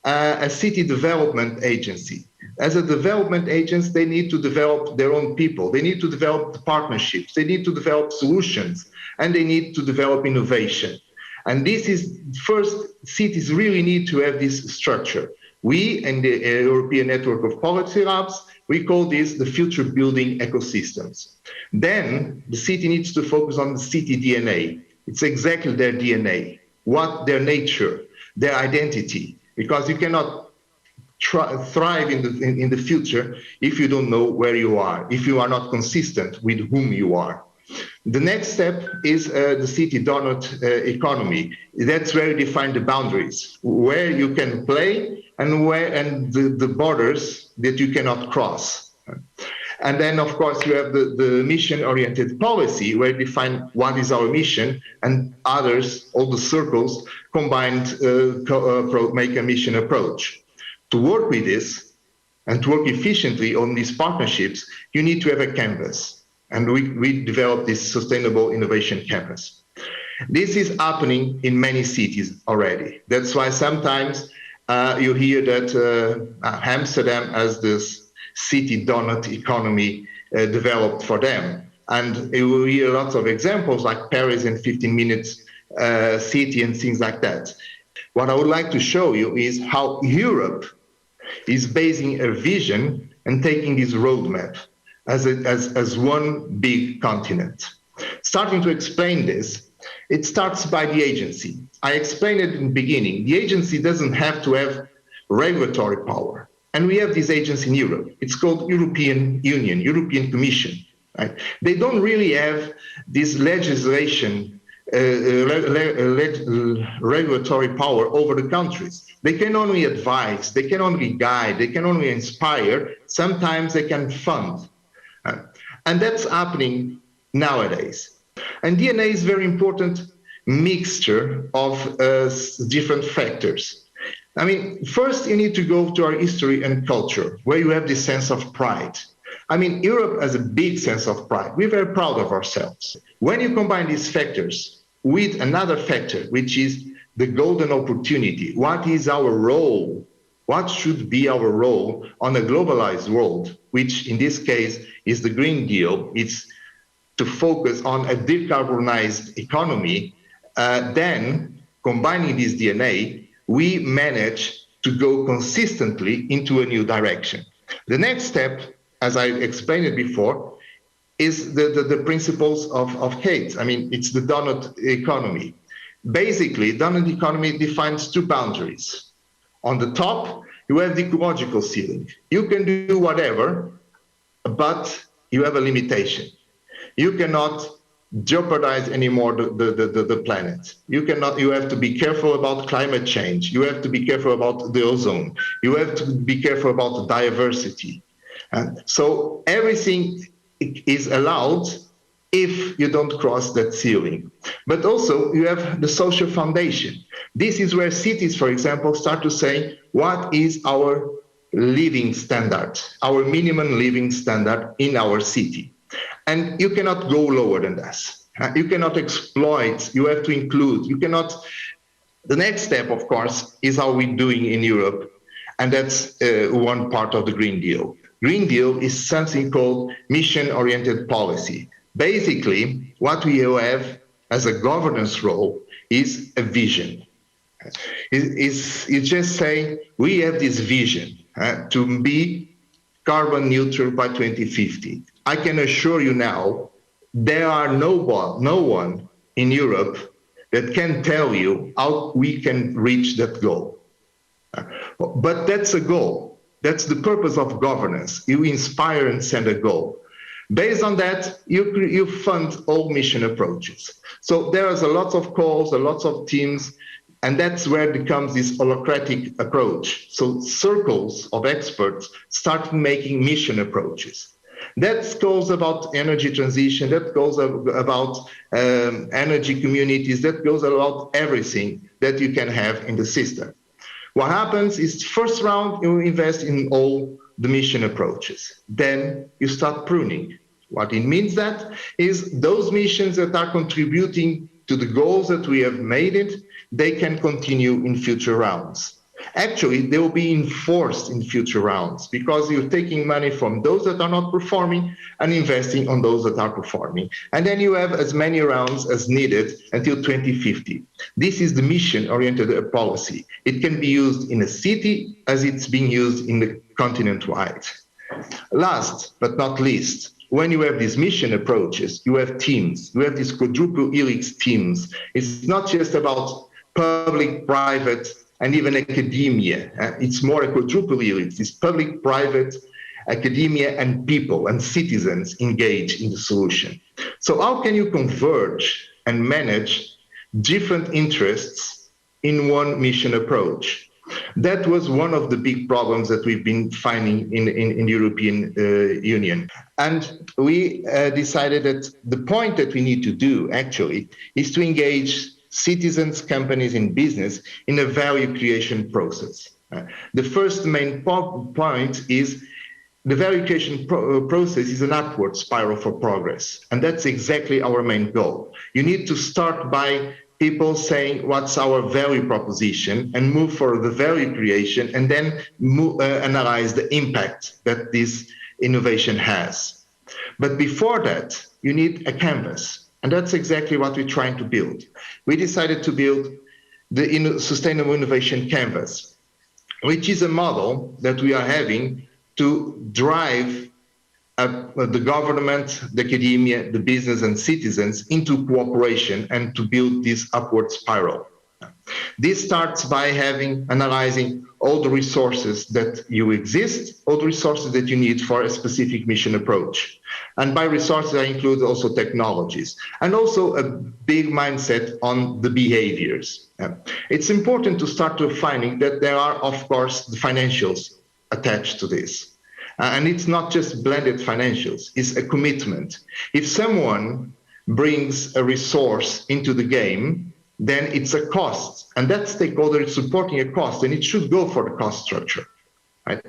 a city development agency. As a development agents, they need to develop their own people. They need to develop the partnerships. They need to develop solutions, and they need to develop innovation. And this is first, cities really need to have this structure. We in the European Network of Policy Labs, we call this the future building ecosystems. Then the city needs to focus on the city DNA. It's exactly their DNA, what their nature, their identity, because you cannot thrive in the future if you don't know where you are, if you are not consistent with whom you are. The next step is the city donut economy. That's where you define the boundaries, where you can play and the borders that you cannot cross. And then, of course, you have the mission-oriented policy, where you define what is our mission, and others, all the circles, combined make a mission approach. To work with this and to work efficiently on these partnerships, you need to have a canvas. And we developed this Sustainable Innovation Campus. This is happening in many cities already. That's why sometimes you hear that Amsterdam has this city donut economy developed for them. And you will hear lots of examples like Paris in 15 minutes city and things like that. What I would like to show you is how Europe is basing a vision and taking this roadmap as one big continent. Starting to explain this, it starts by the agency. I explained it in the beginning. The agency doesn't have to have regulatory power. And we have this agency in Europe. It's called European Union, European Commission. Right? They don't really have this legislation, regulatory power over the countries. They can only advise, they can only guide, they can only inspire. Sometimes they can fund. And that's happening nowadays. And DNA is a very important mixture of different factors. I mean, first you need to go to our history and culture, where you have this sense of pride. I mean, Europe has a big sense of pride. We're very proud of ourselves. When you combine these factors with another factor, which is the golden opportunity, what is our role? What should be our role on a globalized world, which in this case is the Green Deal? It's to focus on a decarbonized economy. Then, combining this DNA, we manage to go consistently into a new direction. The next step, as I explained it before, is the principles of Kate. I mean, it's the donut economy. Basically, donut economy defines two boundaries. On the top, you have the ecological ceiling. You can do whatever, but you have a limitation. You cannot jeopardize anymore the planet. You have to be careful about climate change. You have to be careful about the ozone. You have to be careful about the diversity. And so everything is allowed if you don't cross that ceiling. But also you have the social foundation. This is where cities, for example, start to say, what is our living standard, our minimum living standard in our city? And you cannot go lower than this. You cannot exploit, you have to include, you cannot. The next step, of course, is how we're doing in Europe. And that's one part of the Green Deal. Green Deal is something called mission-oriented policy. Basically, what we have as a governance role is a vision. You just say, we have this vision to be carbon neutral by 2050. I can assure you now, there are no one in Europe that can tell you how we can reach that goal. But that's a goal. That's the purpose of governance. You inspire and send a goal. Based on that, you fund all mission approaches. So there is a lot of calls, a lot of teams, and that's where it becomes this holacratic approach. So circles of experts start making mission approaches. That goes about energy transition, that goes about energy communities, that goes about everything that you can have in the system. What happens is, first round, you invest in all the mission approaches. Then you start pruning. What it means that is those missions that are contributing to the goals that we have made it, they can continue in future rounds. Actually, they will be enforced in future rounds because you're taking money from those that are not performing and investing on those that are performing. And then you have as many rounds as needed until 2050. This is the mission-oriented policy. It can be used in a city as it's being used in the continent-wide. Last but not least, when you have these mission approaches, you have teams. You have these quadruple helix teams. It's not just about public, private, and even academia. It's more a quadruple helix. It's public, private, academia, and people and citizens engaged in the solution. So how can you converge and manage different interests in one mission approach? That was one of the big problems that we've been finding in the European Union. And we decided that the point that we need to do actually is to engage citizens, companies, and business in a value creation process. The first main point is the value creation process is an upward spiral for progress. And that's exactly our main goal. You need to start by people saying what's our value proposition and move for the value creation and then analyze the impact that this innovation has. But before that, you need a canvas. And that's exactly what we're trying to build. We decided to build the Sustainable Innovation Canvas, which is a model that we are having to drive the government, the academia, the business, and citizens into cooperation and to build this upward spiral. This starts by analyzing all the resources that you exist, all the resources that you need for a specific mission approach. And by resources, I include also technologies and also a big mindset on the behaviors. It's important to start defining that there are, of course, the financials attached to this. And it's not just blended financials, it's a commitment. If someone brings a resource into the game, then it's a cost. And that stakeholder is supporting a cost, and it should go for the cost structure. Right?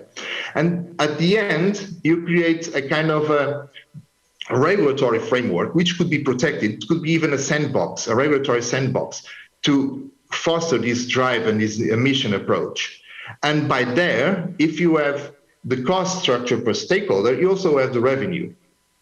And at the end, you create a kind of a regulatory framework, which could be protected. It could be even a sandbox, a regulatory sandbox, to foster this drive and this mission approach. And by there, if you have the cost structure per stakeholder, you also have the revenue.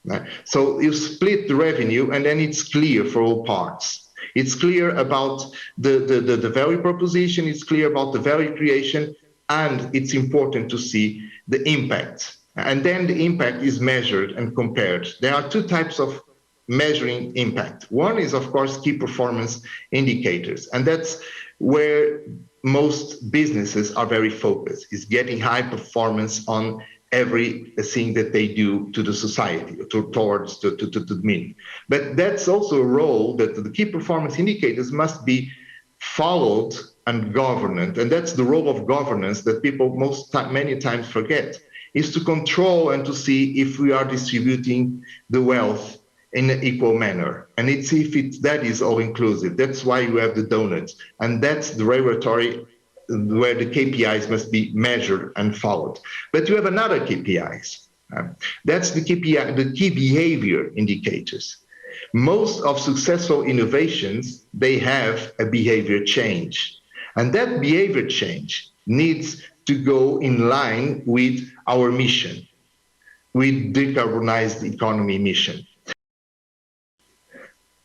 Right? So you split the revenue, and then it's clear for all parts. It's clear about the value proposition, it's clear about the value creation, and it's important to see the impact. And then the impact is measured and compared. There are two types of measuring impact. One is, of course, key performance indicators, and that's where most businesses are very focused, is getting high performance on everything that they do to the society, towards the mean. But that's also a role that the key performance indicators must be followed and governed. And that's the role of governance that people many times forget, is to control and to see if we are distributing the wealth in an equal manner. And it's that is all inclusive. That's why you have the donuts. And that's the regulatory where the KPIs must be measured and followed. But you have another KPIs. That's the KPI, the key behavior indicators. Most of successful innovations, they have a behavior change. And that behavior change needs to go in line with our mission, with decarbonized economy mission.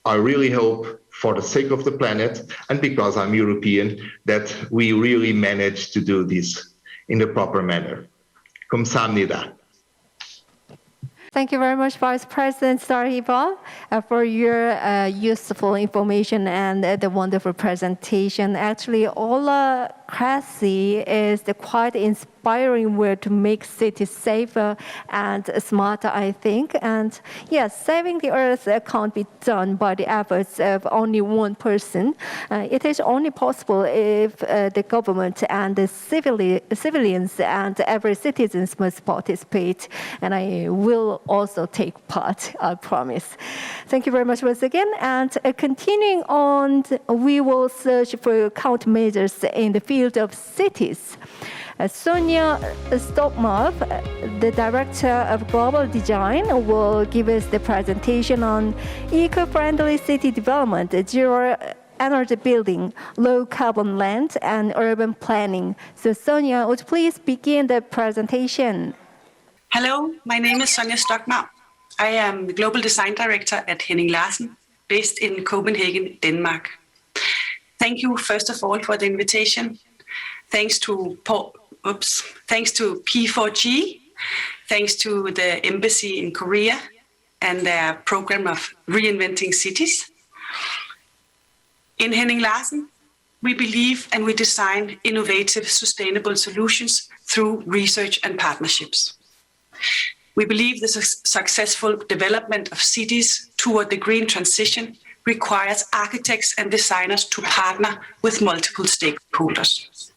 I really hope, for the sake of the planet and because I'm European, that we really manage to do this in the proper manner. 감사합니다. Thank you very much, Vice President Sarhiba, for your useful information and the wonderful presentation. Actually, holacracy is the quite inspiring way to make cities safer and smarter, I think. And yes, saving the earth can't be done by the efforts of only one person. It is only possible if the government and the civilians and every citizen must participate. And I will also take part, I promise. Thank you very much once again. And continuing on, we will search for countermeasures in the field of cities. Sonia Stokmark, the Director of Global Design, will give us the presentation on eco-friendly city development, zero energy building, low carbon land, and urban planning. So Sonia, would you please begin the presentation? Hello, my name is Sonja Stockmark. I am the Global Design Director at Henning Larsen, based in Copenhagen, Denmark. Thank you, first of all, for the invitation. Thanks to P4G, thanks to the embassy in Korea and their program of reinventing cities. In Henning Larsen, we believe and we design innovative, sustainable solutions through research and partnerships. We believe the successful development of cities toward the green transition requires architects and designers to partner with multiple stakeholders.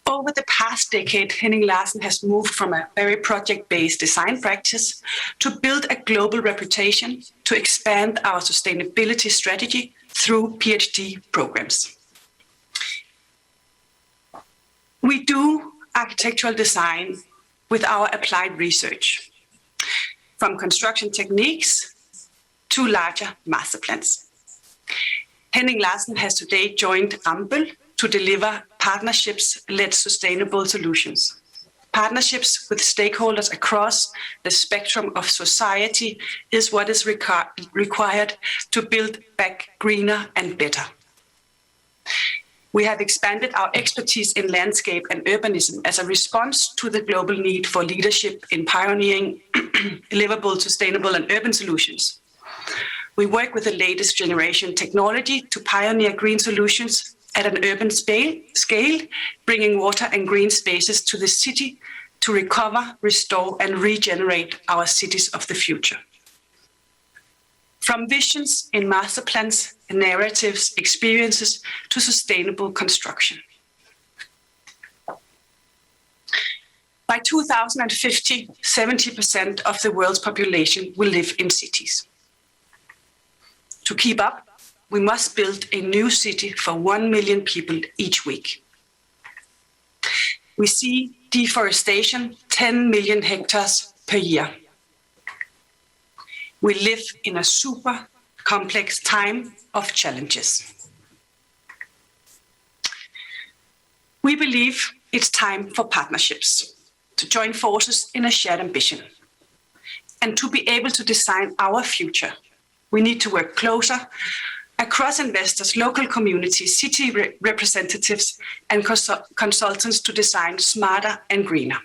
Over the past decade, Henning Larsen has moved from a very project-based design practice to build a global reputation to expand our sustainability strategy through PhD programs. We do architectural design with our applied research, from construction techniques to larger master plans. Henning Larsen has today joined Rambøll to deliver partnerships-led sustainable solutions. Partnerships with stakeholders across the spectrum of society is what is required to build back greener and better. We have expanded our expertise in landscape and urbanism as a response to the global need for leadership in pioneering livable, sustainable, and urban solutions. We work with the latest generation technology to pioneer green solutions at an urban scale, bringing water and green spaces to the city to recover, restore, and regenerate our cities of the future. From visions in master plans, narratives, experiences, to sustainable construction. By 2050, 70% of the world's population will live in cities. To keep up, we must build a new city for 1 million people each week. We see deforestation, 10 million hectares per year. We live in a super complex time of challenges. We believe it's time for partnerships, to join forces in a shared ambition. And to be able to design our future, we need to work closer across investors, local communities, city representatives, and consultants to design smarter and greener.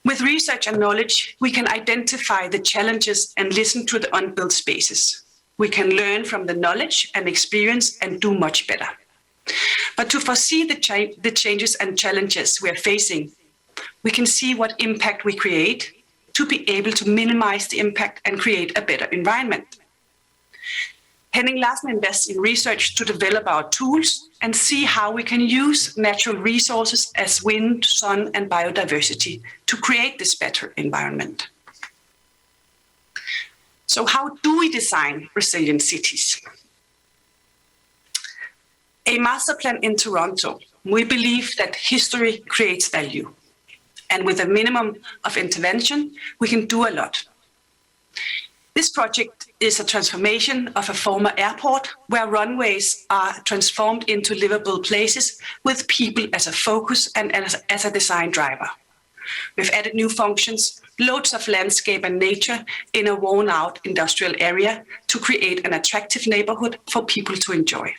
With research and knowledge, we can identify the challenges and listen to the unbuilt spaces. We can learn from the knowledge and experience and do much better. But to foresee the changes and challenges we are facing, we can see what impact we create to be able to minimize the impact and create a better environment. Henning Larsen invests in research to develop our tools and see how we can use natural resources as wind, sun, and biodiversity to create this better environment. So how do we design resilient cities? A master plan in Toronto, we believe that history creates value. And with a minimum of intervention, we can do a lot. This project is a transformation of a former airport where runways are transformed into livable places with people as a focus and as a design driver. We've added new functions, loads of landscape and nature in a worn-out industrial area to create an attractive neighborhood for people to enjoy.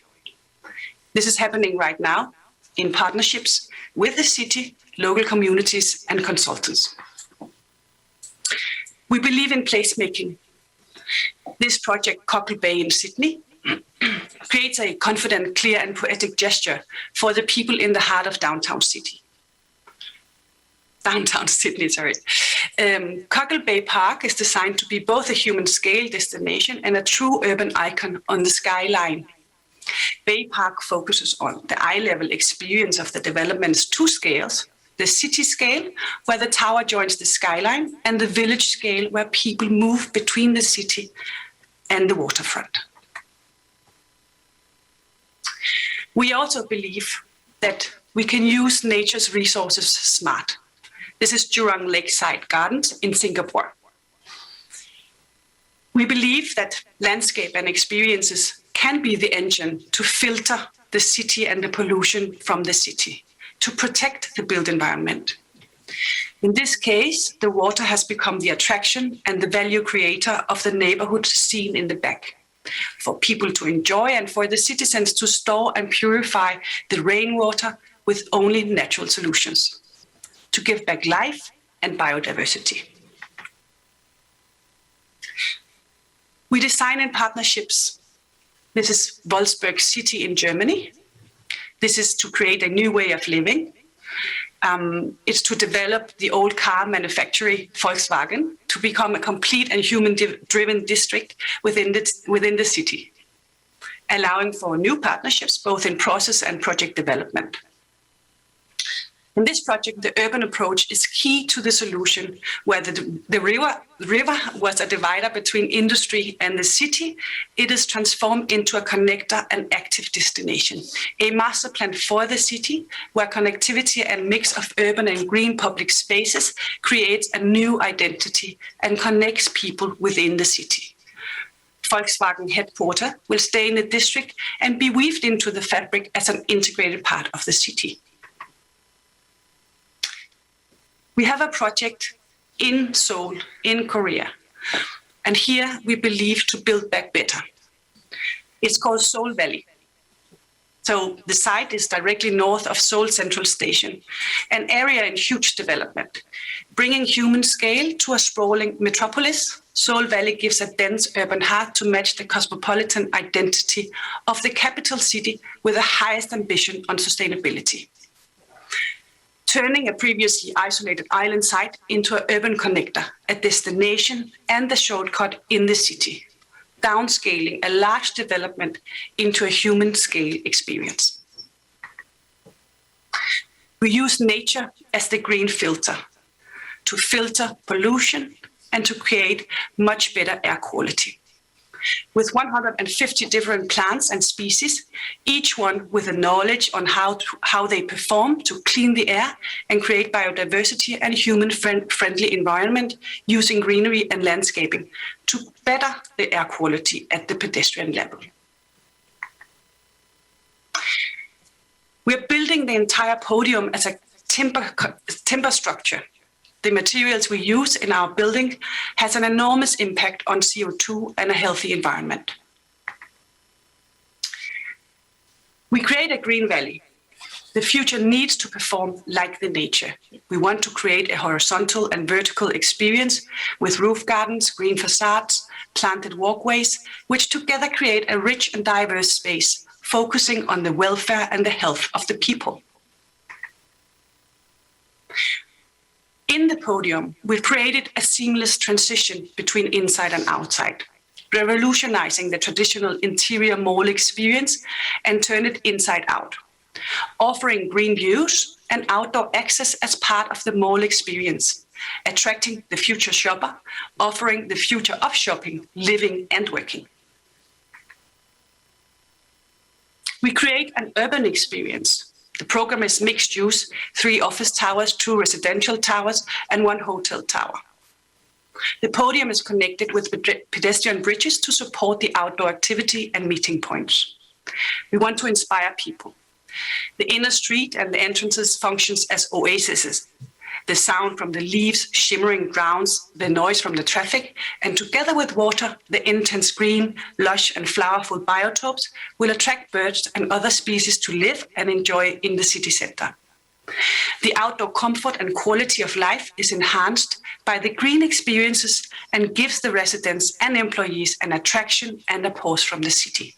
This is happening right now in partnerships with the city, local communities, and consultants. We believe in placemaking. This project, Cockle Bay in Sydney, creates a confident, clear, and poetic gesture for the people in the heart of downtown Sydney. Cockle Bay Park is designed to be both a human scale destination and a true urban icon on the skyline. Bay Park focuses on the eye-level experience of the development's two scales, the city scale, where the tower joins the skyline, and the village scale, where people move between the city and the waterfront. We also believe that we can use nature's resources smart. This is Jurong Lakeside Gardens in Singapore. We believe that landscape and experiences can be the engine to filter the city and the pollution from the city, to protect the built environment. In this case, the water has become the attraction and the value creator of the neighborhood seen in the back, for people to enjoy and for the citizens to store and purify the rainwater with only natural solutions, to give back life and biodiversity. We design in partnerships. This is Wolfsburg City in Germany. This is to create a new way of living. It's to develop the old car manufacturer Volkswagen to become a complete and human-driven district within the city, allowing for new partnerships both in process and project development. In this project, the urban approach is key to the solution, where the river was a divider between industry and the city. It is transformed into a connector and active destination, a master plan for the city, where connectivity and mix of urban and green public spaces creates a new identity and connects people within the city. Volkswagen headquarters will stay in the district and be weaved into the fabric as an integrated part of the city. We have a project in Seoul, in Korea, and here we believe to build back better. It's called Seoul Valley. So the site is directly north of Seoul Central Station, an area in huge development. Bringing human scale to a sprawling metropolis, Seoul Valley gives a dense urban heart to match the cosmopolitan identity of the capital city with the highest ambition on sustainability. Turning a previously isolated island site into an urban connector, a destination and the shortcut in the city, downscaling a large development into a human-scale experience. We use nature as the green filter to filter pollution and to create much better air quality. With 150 different plants and species, each one with a knowledge on how they perform to clean the air and create biodiversity and human-friendly environment using greenery and landscaping to better the air quality at the pedestrian level. We're building the entire podium as a timber structure. The materials we use in our building has an enormous impact on CO2 and a healthy environment. We create a green valley. The future needs to perform like the nature. We want to create a horizontal and vertical experience with roof gardens, green facades, planted walkways, which together create a rich and diverse space, focusing on the welfare and the health of the people. In the podium, we've created a seamless transition between inside and outside, revolutionizing the traditional interior mall experience and turn it inside out, offering green views and outdoor access as part of the mall experience, attracting the future shopper, offering the future of shopping, living and working. We create an urban experience. The program is mixed use, 3 office towers, 2 residential towers, and 1 hotel tower. The podium is connected with pedestrian bridges to support the outdoor activity and meeting points. We want to inspire people. The inner street and the entrances functions as oases. The sound from the leaves shimmering drowns the noise from the traffic, and together with water, the intense green, lush and flowerful biotopes will attract birds and other species to live and enjoy in the city center. The outdoor comfort and quality of life is enhanced by the green experiences and gives the residents and employees an attraction and a pause from the city.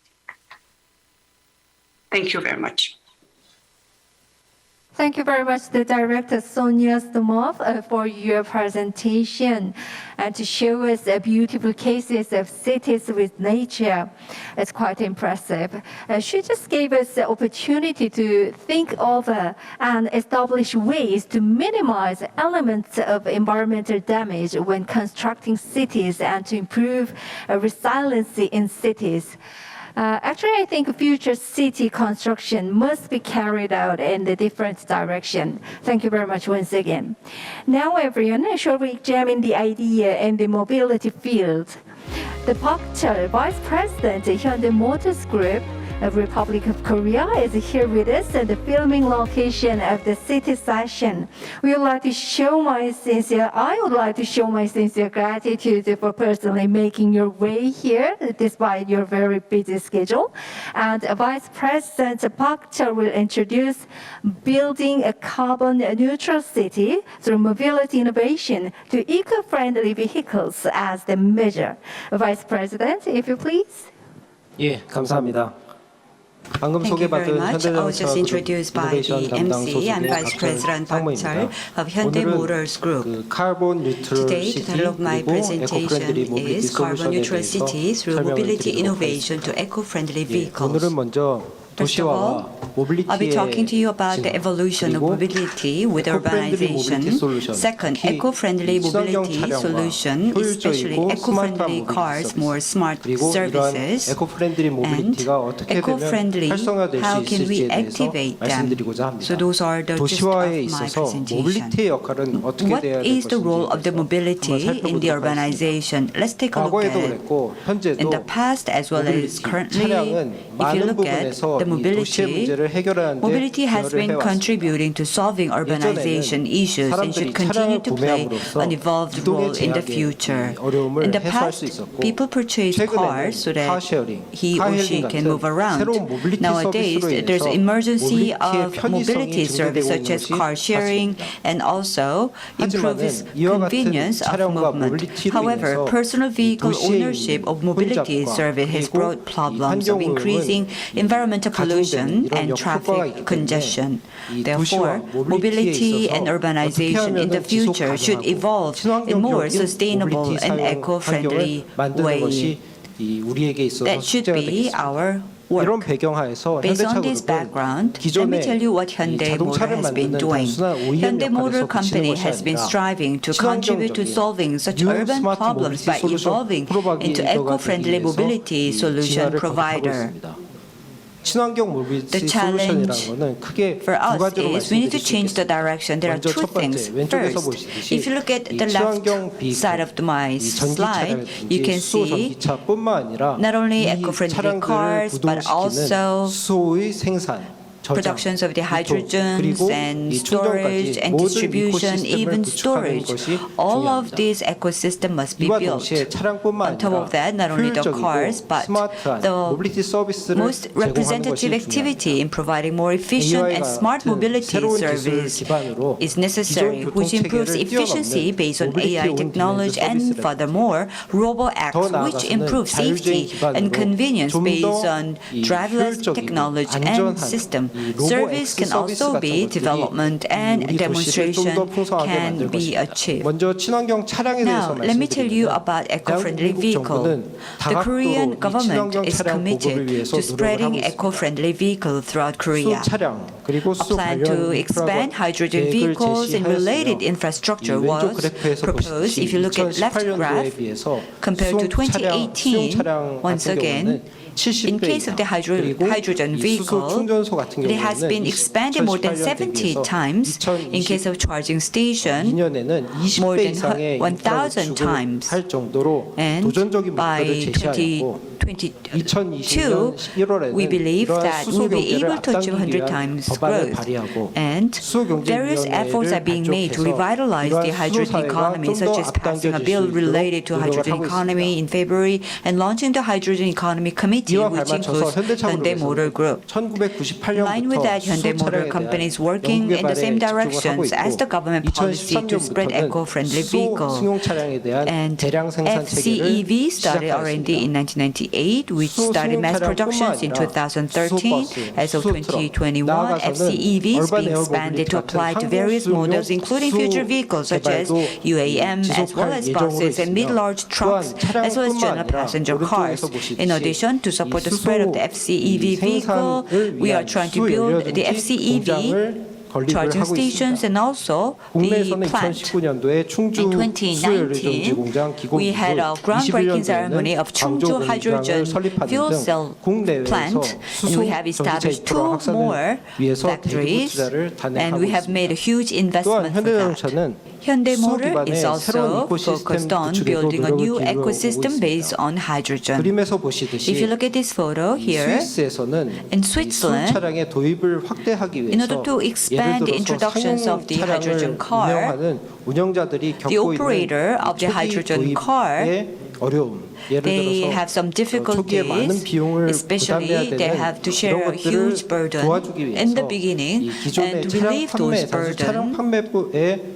Thank you very much. Thank you very much, the Director Sonia Stomov, for your presentation and to show us the beautiful cases of cities with nature. It's quite impressive. She just gave us the opportunity to think over and establish ways to minimize elements of environmental damage when constructing cities and to improve resiliency in cities. Actually, I think future city construction must be carried out in the different direction. Thank you very much once again. Now, everyone, shall we examine the idea in the mobility field? The Park Chul, Vice President, Hyundai Motors Group, Republic of Korea, is here with us at the filming location of the city session. I would like to show my sincere gratitude for personally making your way here despite your very busy schedule. And Vice President Park Chul will introduce building a carbon neutral city through mobility innovation to eco-friendly vehicles as the measure. Vice President, if you please. 예, 감사합니다. 방금 Thank you very 소개받은 much. I was just introduced by the MC and Vice President Park Chul of Hyundai Motors Group. 카본 뉴트럴 Today, the 시티 title of my 그리고 presentation 에코프렌들리 모빌리티 is Carbon 솔루션에 Neutral 대해서 City through 설명을 Mobility 드리도록 Innovation to 하겠습니다. Eco-Friendly 예, Vehicles. 오늘은 먼저 First of all, 모빌리티의 I'll be talking to you about the 진화, evolution of 그리고 mobility with 에코프렌들리 urbanization. 모빌리티 솔루션, Second, 특히 eco-friendly 친환경 mobility 차량과 solution, especially 효율적이고 eco-friendly 스마트한 cars, 모빌리티 more smart 그리고 이러한 services, 에코프렌들리 모빌리티가 and 어떻게 되면 eco-friendly, 활성화될 how 수 can we 있을지에 대해서 activate them? 말씀드리고자 합니다. So those are the gist of 도시화에 my 있어서 presentation. 모빌리티의 역할은 어떻게 What 돼야 될 is the 것인지에 role of the 대해서 mobility 한번 in the 살펴보도록 하겠습니다. urbanization? Let's take a look 과거에도 at it. 그랬고 현재도 In the past as well as 모빌리티, currently, 차량은 if you 많은 look at 부분에서 the 이 도시의 mobility, 문제를 해결하는 데 mobility has 기여를 been 해왔습니다. contributing to solving urbanization issues and should continue to play an evolved role in the future. In the past, people purchase cars so that he or she can move around. Nowadays, there's emergency of mobility service such as car sharing and also improves convenience of movement. However, personal vehicle ownership of mobility service has brought problems of increasing environmental pollution and traffic congestion. Therefore, mobility and urbanization in the future should evolve in more sustainable and eco-friendly way. That should be our 이런 work. 배경하에서 Based on this 현대차그룹은 background, let me tell 기존의 you what Hyundai Motor 자동차를 has been 만드는 doing. 단순한 OEM Hyundai Motor 역할에서 그치는 Company 것이 has been 아니라 striving to contribute to solving such 뉴 urban 스마트 problems 모빌리티 by 솔루션 evolving into 프로바이더가 eco-friendly 되기 위해서 mobility 이 solution 진화를 거듭하고 provider. 있습니다. 친환경 모빌리티 The challenge 솔루션이라는 것은 크게 for 두 us 가지로 is we need to 말씀드릴 수 change the 있겠습니다. direction. There are 먼저 two 첫 번째, things. 왼쪽에서 First, 보시듯이 if you look at 이 the left 친환경 비이클, side of my 이 전기 slide, you 차량이라든지 can 수소 see 전기차뿐만 아니라 not only 이 eco-friendly 차량들을 cars, but also 구동시키는 수소의 생산, 저장, productions of the 유통, hydrogens 그리고 and 이 storage 충전까지 and 모든 distribution, 이코시스템을 even 구축하는 storage. 것이 All of 중요합니다. these ecosystem must be 이와 built. 동시에 차량뿐만 On top 아니라 of that, not only the 효율적이고 cars, but 스마트한 the 모빌리티 서비스를 most 제공하는 representative 것이 activity 중요합니다. in providing more efficient and AI가 smart 같은 mobility 새로운 기술 service 기반으로 is necessary, 기존 which improves 교통체계를 efficiency 뛰어넘는 based on 모빌리티 AI 온 technology 디맨드 and 서비스를 furthermore, robo-acts, 더 which 나아가서는 improve safety 자율주행 and 기반으로 convenience 좀 based 더 on 이 driverless 효율적이고 technology 안전한 and system. 이 로보 Service X can 서비스 also 같은 be 것들이 development and 우리 도시를 좀 demonstration 더 풍성하게 can 만들 be 것입니다. achieved. 먼저 친환경 차량에 대해서 Now, let me tell you 말씀드리면 about eco-friendly 대한민국 vehicle. 정부는 The Korean 다각도로 이 government 친환경 is 차량 보급을 committed 위해서 to 노력을 spreading 하고 있습니다. eco-friendly vehicle throughout Korea. 수 차량 그리고 A 수 plan 관련 to expand 인프라가 hydrogen 계획을 vehicles and related 제시하였으며 infrastructure 이 왼쪽 was 그래프에서 proposed. 보시듯이 If you look at left 2018년도에 graph, 비해서 compared to 수용 2018, 차량 once 같은 again, 경우는 70배 in case of the hydrogen 이 수소 vehicle, 충전소 같은 it has 경우는 been expanded more than 70 times. In case of charging station, 2년에는 more 20배 than 이상의 1,000 인프라 times. 구축을 할 정도로 And 도전적인 by 목표를 제시하였고 2022, 2020년 1월에는 we believe 이러한 that 수소 we'll be 경제를 able to achieve 앞당기기 100 위한 times 법안을 growth. 발의하고 And various efforts are being made to revitalize the hydrogen economy, such as passing a bill related to hydrogen economy in February and launching the Hydrogen Economy Committee, 이와 which 발맞춰서 includes Hyundai Motor Group. 1998년부터 In line with that, Hyundai Motor Company is working in the same directions as the government policy to spread eco-friendly vehicles. 승용 차량에 대한 And 대량 생산 체계를 FCEV started 시작하였습니다. R&D in 1998, which started mass productions in 2013. As of 2021, FCEVs being expanded to apply to various models, including future vehicles such as UAM, as well as buses and mid-large trucks, as well as general passenger cars. In addition, to support the spread of the FCEV vehicle, we are trying to build the FCEV charging stations and also the 국내에서는 plant. 2019년도에 충주 수열 전지 공장 기공 We had a groundbreaking ceremony of Chungju hydrogen fuel cell plant, and we have established 2 more factories, and we have made a huge investment for that. Hyundai is also focused on building a new ecosystem based on hydrogen. 그림에서 보시듯이 If you look at this photo here, 스위스에서는 in Switzerland, 차량의 도입을 확대하기 in order 위해서 to expand the introductions of the hydrogen car, 운영하는 운영자들이 the 겪고 operator 있는 of the hydrogen 초기 car, 도입의 어려움, 예를 they 들어서 have some 초기에 많은 difficulties, 비용을 부담해야 especially they 되는 have to 이런 share a 것들을 huge burden 도와주기 in the 위해서 beginning, 이 기존의 and to 차량 relieve 판매, those 단순 차량 burdens. 판매에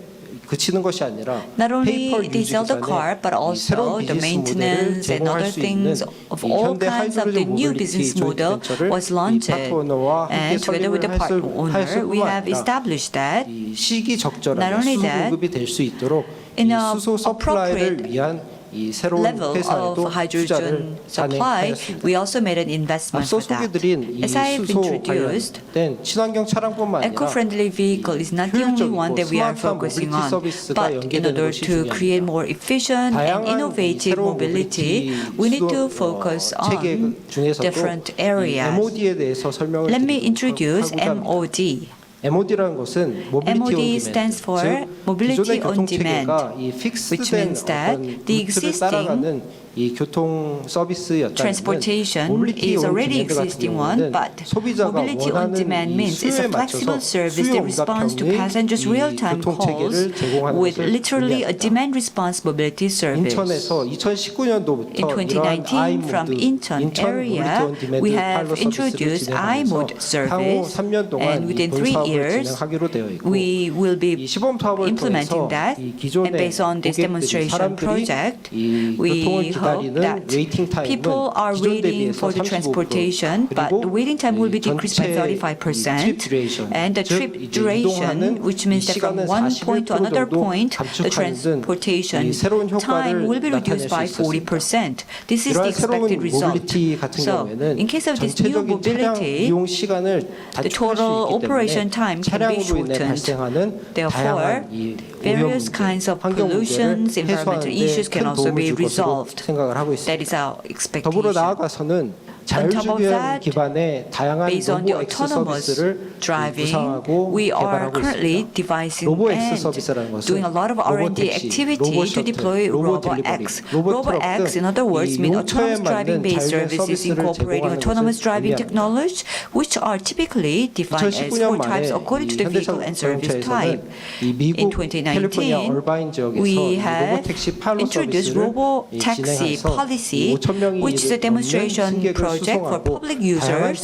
그치는 것이 아니라 Not only 페이퍼 they sell the car, but 이 새로운 also the 비즈니스 모델을 maintenance and 제공할 other 수 있는 things of 이 all 현대 kinds of the 하이드로젠 new 모빌리티 business 조인트 model 벤처를 was 이 launched. 파트너와 함께 And together with the 설립을 partner owner, we have established that 이 not 시기적절하게 only 수소 that, 공급이 될 수 있도록 in 이 a 수소 서플라이를 appropriate 위한 이 새로운 level 회사에도 of hydrogen 투자를 supply, 단행하였습니다. we also made an investment 앞서 for that. 소개드린 이 As I have 수소 introduced, 관련된 친환경 차량뿐만 아니라 eco-friendly vehicle is not the only one that we are 스마트한 focusing 모빌리티 on, 서비스가 but in 연계되는 order 것이 to create 중요합니다. more efficient and 다양한 innovative 새로운 mobility, we need to focus 체계 on 중에서도 different 이 areas. MOD에 대해서 설명을 Let me 드리도록 introduce 하고자 합니다. MOD. MOD라는 것은 모빌리티 MOD 온 stands 디맨드, for 즉 Mobility 기존의 on 교통체계가 이 which 픽스된 means that 어떤 the 루트를 따라가는 이 교통 서비스였다면 Transportation 모빌리티 is 온 already 디맨드 같은 existing one, 경우는 but 소비자가 mobility on 원하는 demand 이 means it's a 수요에 flexible 맞춰서 service that 수요 responds to 응답형의 passengers' 이 real-time calls 교통체계를 제공하는 with 것을 literally a 의미합니다. demand response mobility service. 인천에서 2019년도부터 In 이러한 2019, from Incheon 인천 area, 모빌리티 온 디맨드 we have 파일럿 서비스를 introduced 진행하면서 iMode 향후 service, 3년 동안 and 이 within 본 3 사업을 years, 진행하기로 되어 있고 we will be 이 시범 사업을 implementing 통해서 that, 이 and 기존의 based on this 고객들이 demonstration 사람들이 project, 이 we 교통을 hope 기다리는 that 웨이팅 타임은 people are 기존 waiting 대비해서 for the 35% transportation, but the waiting time will be decreased by 전체 35%, 트립 듀레이션, and the 즉 trip 이제 duration, 이동하는 which means that from 시간은 one point to 41% another 정도 point, the 감축하는 등 transportation 이 새로운 time will be 효과를 reduced 나타낼 by 수 있었습니다. 40%. This is the 이러한 새로운 expected result. 모빌리티 같은 So, 경우에는 in case of this new 전체적인 차량 mobility, 이용 시간을 the 단축할 수 total 있기 operation 때문에 time can be 차량으로 인해 shortened. 발생하는 Therefore, 다양한 이 오염 various 문제, kinds of 환경 문제를 pollutions, environmental 해소하는 데 issues can 큰 also 도움을 be 줄 것으로 resolved. 생각을 하고 That 있습니다. is our 더불어 expectation. 나아가서는 On top of 자율주행 that, 기반의 다양한 based on the 로보엑스 autonomous 서비스를 driving, 구상하고 we are 개발하고 currently 있습니다. devising 로보엑스 and 서비스라는 것은 doing a lot of R&D 로보택시, activity to 로보셔틀, deploy 로보딜리버리, RoboX. 로보트럭 RoboX, in other words, 등 mean 이 용처에 autonomous driving 맞는 based 자율주행 services 서비스를 incorporating 제공하는 autonomous 것을 driving 의미합니다. technologies, which are typically defined as 2019년 four types 말에 according to 이 the vehicle and service type. 현대자동차에서는 이 미국 캘리포니아 얼바인 지역에서 we 이 have 로보택시 파일럿 introduced 서비스를 robotaxi 진행해서 policy, 5,000명이 which is a demonstration project for public users,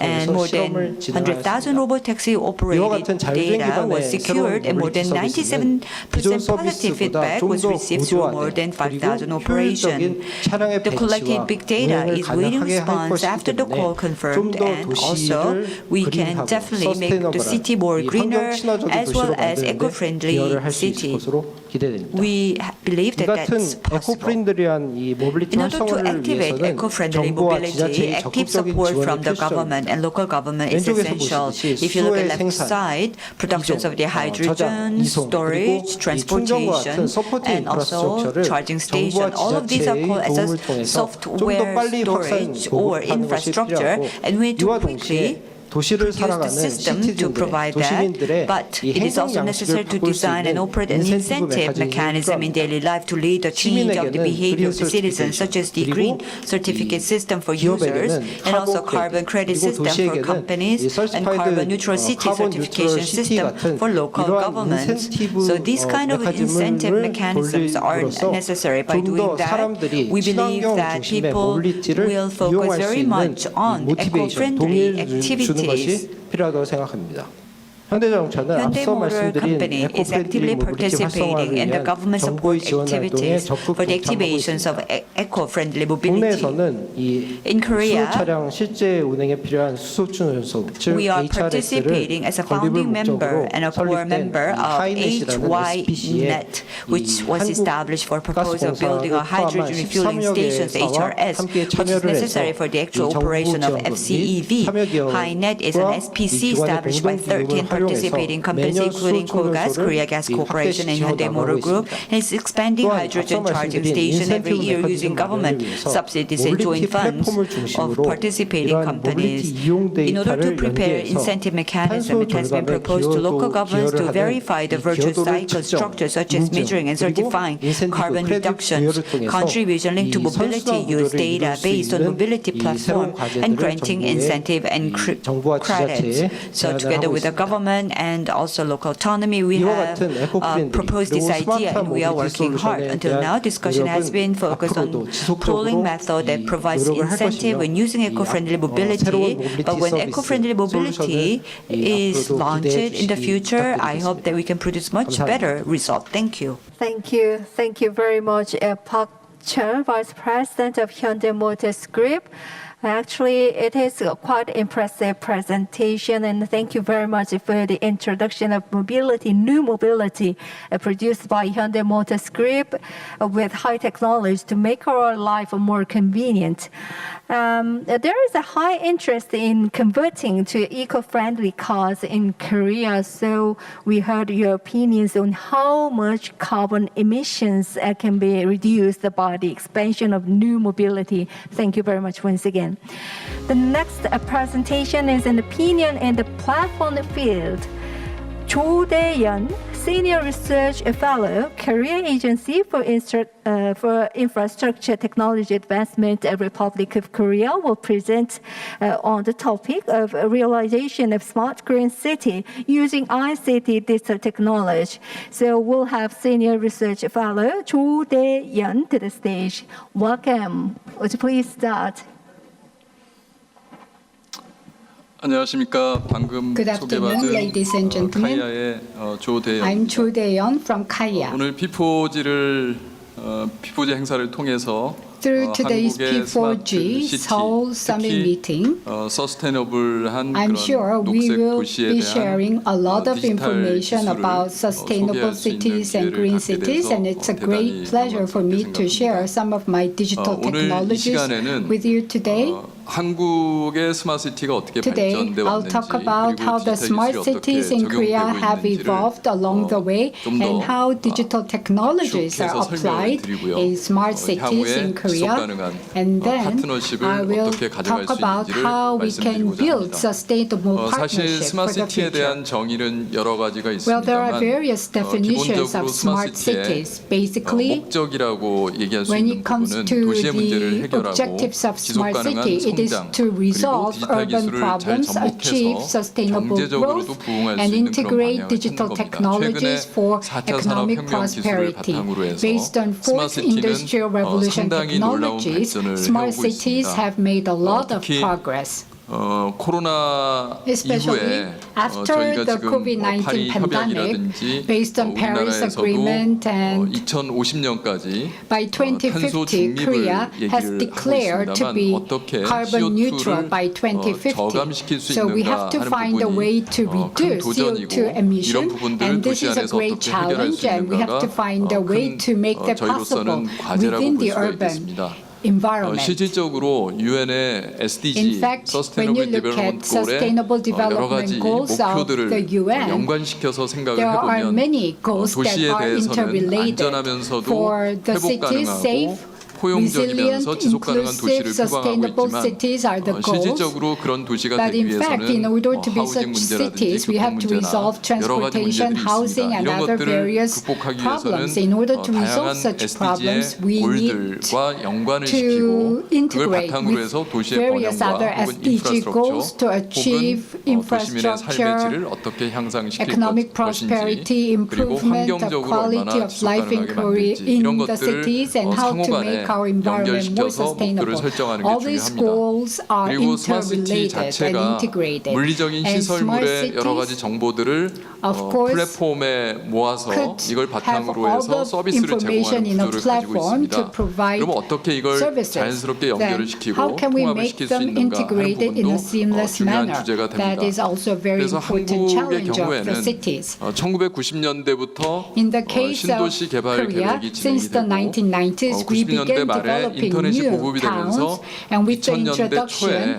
and more than 100,000 robotaxi operated data was secured, and more than 97% positive feedback was received through more than 5,000 operations. The collected big data is waiting response after the call confirmed, and also we can definitely make the city more greener as well as eco-friendly city. We believe that that's possible. In order to activate eco-friendly mobility, active support from the government and local government is essential. If you look at left side, productions of the hydrogen, storage, transportation, and also charging station, all of these are called as a software storage or infrastructure, and we need to quickly 도시를 use the 살아가는 system to provide that, 도시민들의 but 이 it is 행동 also necessary 양식을 to 바꿀 수 design and 있는 operate an incentive mechanism in daily life to lead the change of the behavior of the citizens, such as the green certificate system for users, and also carbon credit system for companies, and carbon neutral city certification system for local governments. So these kind of incentive mechanisms are necessary. By doing that, we believe that people will focus very much on eco-friendly activities. 필요하다고 생각합니다. 현대자동차는 Hyundai 앞서 Motor 말씀드린 Company is actively 에코프렌들리 모빌리티 활성화를 participating in the 위한 government 정부의 support 지원 활동에 activities 적극 for the 동참하고 activations of 있습니다. eco-friendly mobility. 국내에서는 이 In Korea, 수소 차량 실제 운행에 필요한 수소 충전소, 즉 we are HRS를 participating as a 건립을 founding member 목적으로 and a core 설립된 member 이 of 하이넷이라는 SPC에 HYNet, which was established for purpose of building a hydrogen refueling stations (HRS), which is necessary for the actual operation of FCEV. HyNet is an SPC established by 13 participating companies including Coalgas, Korea Gas Corporation, and Hyundai Motor Group, and is expanding hydrogen charging station every year using government subsidies and joint funds of participating companies. In order to prepare incentive mechanism, it has been proposed to local governments to verify the virtuous cycle structure, such as measuring and certifying carbon reduction contribution linked to mobility use data based on mobility platform, and granting incentive and credits. So together with the government and also local autonomy, we have proposed this idea, and we are working hard. Until now, discussion has been focused on pooling method that provides incentive when using eco-friendly mobility. But when eco-friendly mobility is launched in the future, I hope that we can produce much better result. Thank you. Thank you. Thank you very much, Park Chung, Vice President of Hyundai Motors Group. Actually, it is a quite impressive presentation, and thank you very much for the introduction of mobility, new mobility produced by Hyundai Motors Group with high technology to make our life more convenient. There is a high interest in converting to eco-friendly cars in Korea, so we heard your opinions on how much carbon emissions can be reduced by the expansion of new mobility. Thank you very much once again. The next presentation is an opinion in the platform field. Cho Dae-yeon, Senior Research Fellow, Korea Agency for Infrastructure Technology Advancement, Republic of Korea, will present on the topic of realization of smart green city using ICT digital technology. So we'll have Senior Research Fellow Cho Dae-yeon to the stage. Welcome. Would you please start? 안녕하십니까. 방금 Good afternoon, 소개받은 ladies and gentlemen. 카이아의 조대현. I'm Cho Dae-yeon from Kaya. 오늘 P4G 행사를 통해서 Through today's 한국의 P4G 스마트 Seoul Summit meeting, 서스테이너블한 I'm 그런 sure we 녹색 will 도시에 be 대한 sharing a lot of 디지털 information 기술을 about sustainable 소개할 수 있는 cities and 기회를 green 갖게 cities, 돼서 and it's a 대단히 great pleasure for me to share some of my digital 오늘 이 technologies 시간에는 with you today. 한국의 스마트시티가 어떻게 Today, 발전돼 I'll 왔는지 talk about 그리고 how the 디지털 smart 기술이 어떻게 cities in Korea 적용되고 have 있는지를 evolved along the way 좀 더, and how digital technologies are 축해서 설명을 applied 드리고요. in smart cities 향후에 in 지속 Korea. 가능한 And then 파트너십을 I will 어떻게 가져갈 talk 수 about 있는지를 how we can 말씀드리고자 build 합니다. sustainable 사실 partnership for the 스마트시티에 future. 대한 정의는 여러 가지가 Well, there are 있습니다만 various definitions 기본적으로 of smart 스마트시티의 cities. Basically, 목적이라고 얘기할 수 when 있는 it comes 부분은 to 도시의 문제를 the 해결하고 objectives of 지속 smart 가능한 city, it is 성장 to 그리고 resolve 디지털 urban 기술을 잘 problems, achieve 접목해서 sustainable 경제적으로도 growth, 부응할 수 and 있는 그런 integrate 방향을 찾는 digital 겁니다. technologies 최근에 for 4차 economic 산업혁명 기술을 prosperity. 바탕으로 해서 Based on fourth industrial 스마트시티는 revolution 상당히 놀라운 technologies, 발전을 smart 해오고 cities 있습니다. have made a lot of 특히 progress. 코로나 Especially 이후에 after 저희가 the 지금 COVID-19 파리 pandemic, 협약이라든지 based on Paris 우리나라에서도 Agreement, and 2050년까지 by 2050, Korea has declared to be carbon neutral by 2050. So we have to find a way to reduce CO2 emission, and this is a great challenge, and we have to find a way to make that possible within the urban environment. 실질적으로 유엔의 SDG, In fact, when you look at sustainable 여러 가지 development goals of the 목표들을 UN, 연관시켜서 생각을 there are 해보면 many goals that 도시에 are 대해서는 interrelated 안전하면서도 for the 회복 cities safe, 가능하고 포용적이면서 resilient, 지속 가능한 도시를 inclusive, 표방하고 sustainable 있지만 cities are the goals. 실질적으로 그런 도시가 But 되기 in fact, in 위해서는 order to be 하우징 such 문제라든지 cities, we have to 교통 resolve 문제나 여러 가지 transportation, 문제들이 housing, 있습니다. and 이런 other 것들을 various 극복하기 problems. 위해서는 In order to resolve 다양한 such problems, SDG의 we need 골들과 연관을 to 시키고 그걸 integrate 바탕으로 with 해서 도시의 various other 번영과 혹은 SDG goals to 인프라스트럭처 achieve 혹은 도시민의 삶의 infrastructure, 질을 어떻게 향상시킬 economic 것인지 prosperity, 그리고 improvement of 환경적으로 quality 얼마나 of 지속 life in 가능하게 Korea, 만들지 in 이런 the 것들을 cities, and how to 상호간에 make our environment more 연결시켜서 목표를 sustainable. 설정하는 게 All these 중요합니다. goals are 그리고 스마트시티 interrelated and 자체가 integrated. 물리적인 And smart 시설물의 여러 가지 cities, 정보들을 of course, 플랫폼에 모아서 이걸 have 바탕으로 all 해서 the 서비스를 information 제공하는 in a 구조를 가지고 platform 있습니다. to provide 그럼 어떻게 이걸 services. 자연스럽게 Then 연결을 시키고 how can we 통합을 make 시킬 수 them 있는가 하는 integrated in a 부분도 seamless 중요한 manner? 주제가 That 됩니다. is also a very 그래서 important 한국의 challenge of the 경우에는 cities. 1990년대부터 In the case of 신도시 개발 Korea, 계획이 since the 진행이 되고 1990s, we 90년대 began 말에 developing 인터넷이 new 보급이 되면서 towns, and with the 2000년대 introduction 초에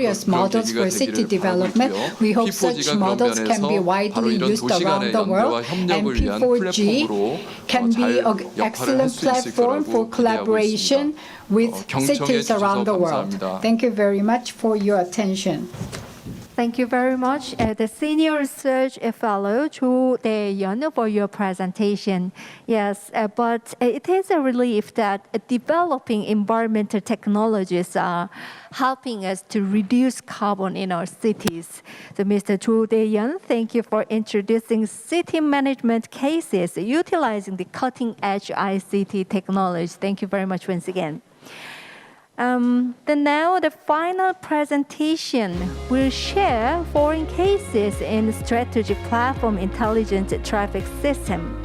various models for city development. We hope such models can be widely used around the world, and P4G can be an excellent platform for collaboration with cities around the world. Thank you very much for your attention. Thank you very much, the Senior Research Fellow Cho Dae-yeon, for your presentation. Yes, but it is a relief that developing environmental technologies are helping us to reduce carbon in our cities. So, Mr. Cho Dae-yeon, thank you for introducing city management cases utilizing the cutting-edge ICT technology. Thank you very much once again. Then now the final presentation will share foreign cases in strategic platform intelligent traffic system.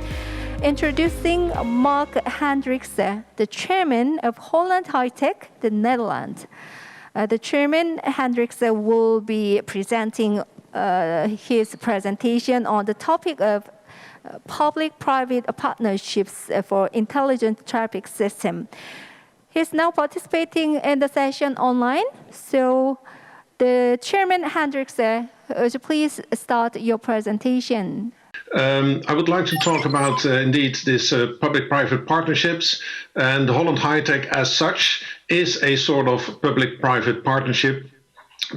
Introducing Mark Hendrikse, the chairman of Holland High Tech, the Netherlands. The chairman Hendrikse will be presenting his presentation on the topic of public-private partnerships for intelligent traffic system. He's now participating in the session online. So the chairman Hendrikse, please start your presentation. I would like to talk about indeed this public-private partnerships, and Holland High Tech as such is a sort of public-private partnership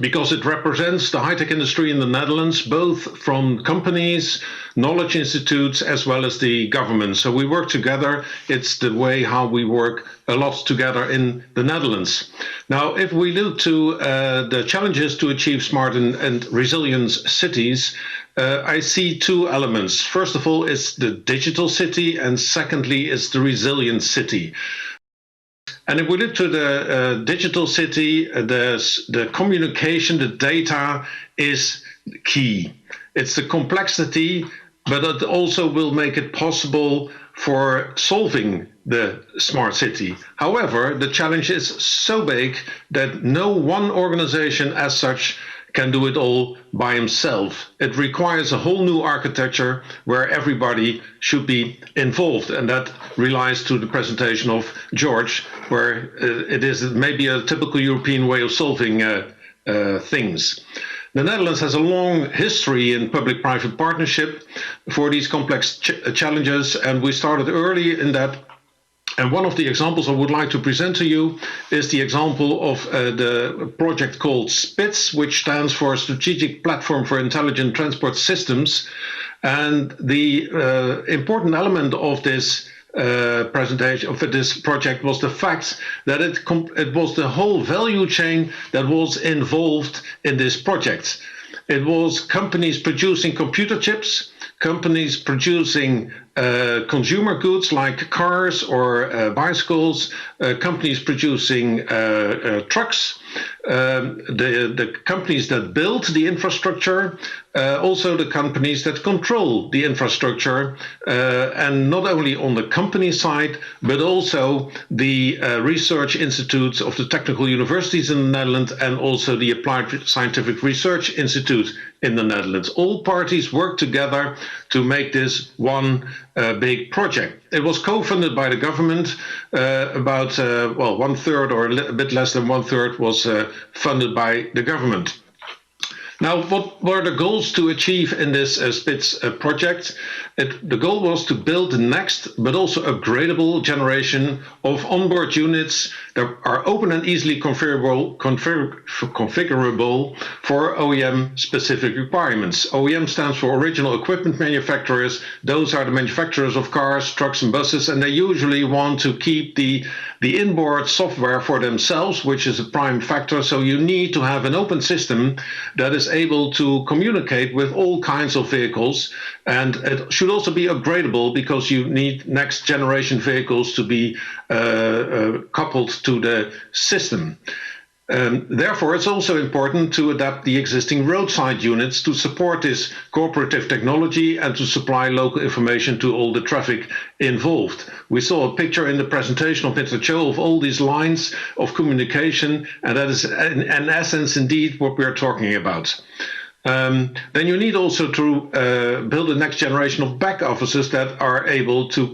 because it represents the high-tech industry in the Netherlands, both from companies, knowledge institutes, as well as the government. So we work together. It's the way how we work a lot together in the Netherlands. Now, if we look to the challenges to achieve smart and resilient cities, I see two elements. First of all, it's the digital city, and secondly, it's the resilient city. And if we look to the digital city, the communication, the data is key. It's the complexity, but it also will make it possible for solving the smart city. However, the challenge is so big that no one organization as such can do it all by himself. It requires a whole new architecture where everybody should be involved. And that relies to the presentation of George, where it is maybe a typical European way of solving things. The Netherlands has a long history in public-private partnership for these complex challenges, and we started early in that. And one of the examples I would like to present to you is the example of the project called SPITS, which stands for Strategic Platform for Intelligent Transport Systems. And the important element of this presentation of this project was the fact that it was the whole value chain that was involved in this project. It was companies producing computer chips, companies producing consumer goods like cars or bicycles, companies producing trucks, the companies that build the infrastructure, also the companies that control the infrastructure, and not only on the company side, but also the research institutes of the technical universities in the Netherlands and also the Applied Scientific Research Institute in the Netherlands. All parties work together to make this one big project. It was co-funded by the government. About 1/3 or a bit less than 1/3 was funded by the government. Now, what were the goals to achieve in this SPITS project? The goal was to build the next, but also upgradable generation of onboard units that are open and easily configurable for OEM-specific requirements. OEM stands for Original Equipment Manufacturers. Those are the manufacturers of cars, trucks, and buses, and they usually want to keep the inboard software for themselves, which is a prime factor. So you need to have an open system that is able to communicate with all kinds of vehicles, and it should also be upgradable because you need next generation vehicles to be coupled to the system. Therefore, it's also important to adapt the existing roadside units to support this cooperative technology and to supply local information to all the traffic involved. We saw a picture in the presentation of Mr. Cho of all these lines of communication, and that is in essence indeed what we're talking about. Then you need also to build a next generation of back offices that are able to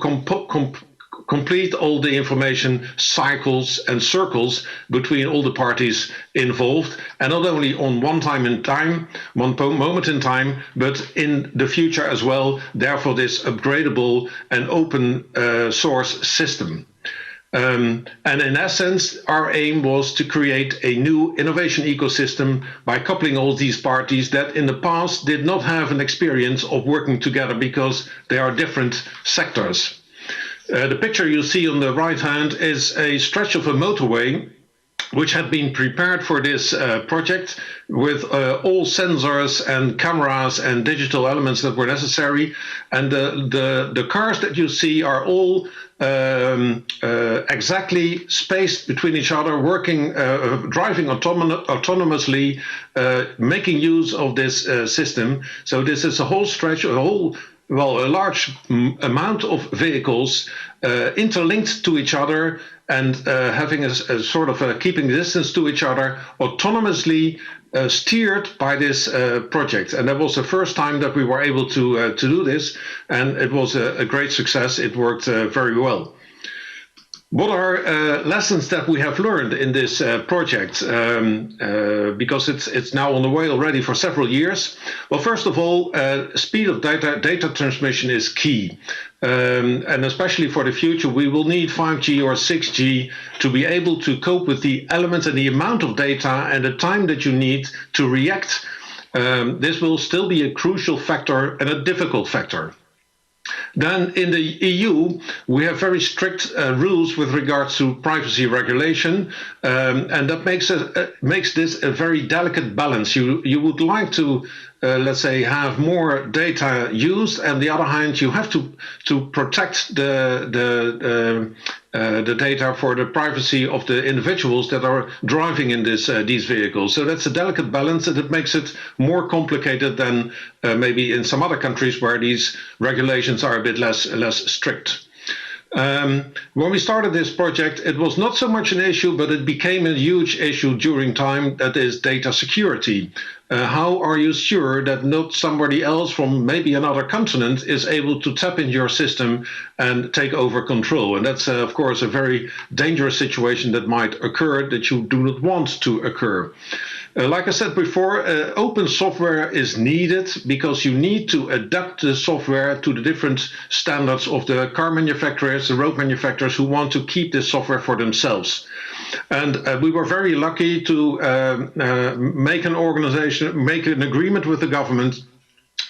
complete all the information cycles and circles between all the parties involved, and not only on one moment in time, but in the future as well. Therefore, this upgradable and open source system. And in essence, our aim was to create a new innovation ecosystem by coupling all these parties that in the past did not have an experience of working together because they are different sectors. The picture you see on the right hand is a stretch of a motorway which had been prepared for this project with all sensors and cameras and digital elements that were necessary. And the cars that you see are all exactly spaced between each other, working, driving autonomously, making use of this system. So this is a whole stretch, a large amount of vehicles interlinked to each other and having a sort of keeping distance to each other, autonomously steered by this project. And that was the first time that we were able to do this, and it was a great success. It worked very well. What are lessons that we have learned in this project? Because it's now on the way already for several years. Well, first of all, speed of data transmission is key. And especially for the future, we will need 5G or 6G to be able to cope with the elements and the amount of data and the time that you need to react. This will still be a crucial factor and a difficult factor. Then in the EU, we have very strict rules with regards to privacy regulation, and that makes this a very delicate balance. You would like to, let's say, have more data used, and on the other hand, you have to protect the data for the privacy of the individuals that are driving in these vehicles. So that's a delicate balance, and it makes it more complicated than maybe in some other countries where these regulations are a bit less strict. When we started this project, it was not so much an issue, but it became a huge issue during time, that is data security. How are you sure that not somebody else from maybe another continent is able to tap into your system and take over control? And that's, of course, a very dangerous situation that might occur that you do not want to occur. Like I said before, open software is needed because you need to adapt the software to the different standards of the car manufacturers, the road manufacturers who want to keep this software for themselves. And we were very lucky to make an agreement with the government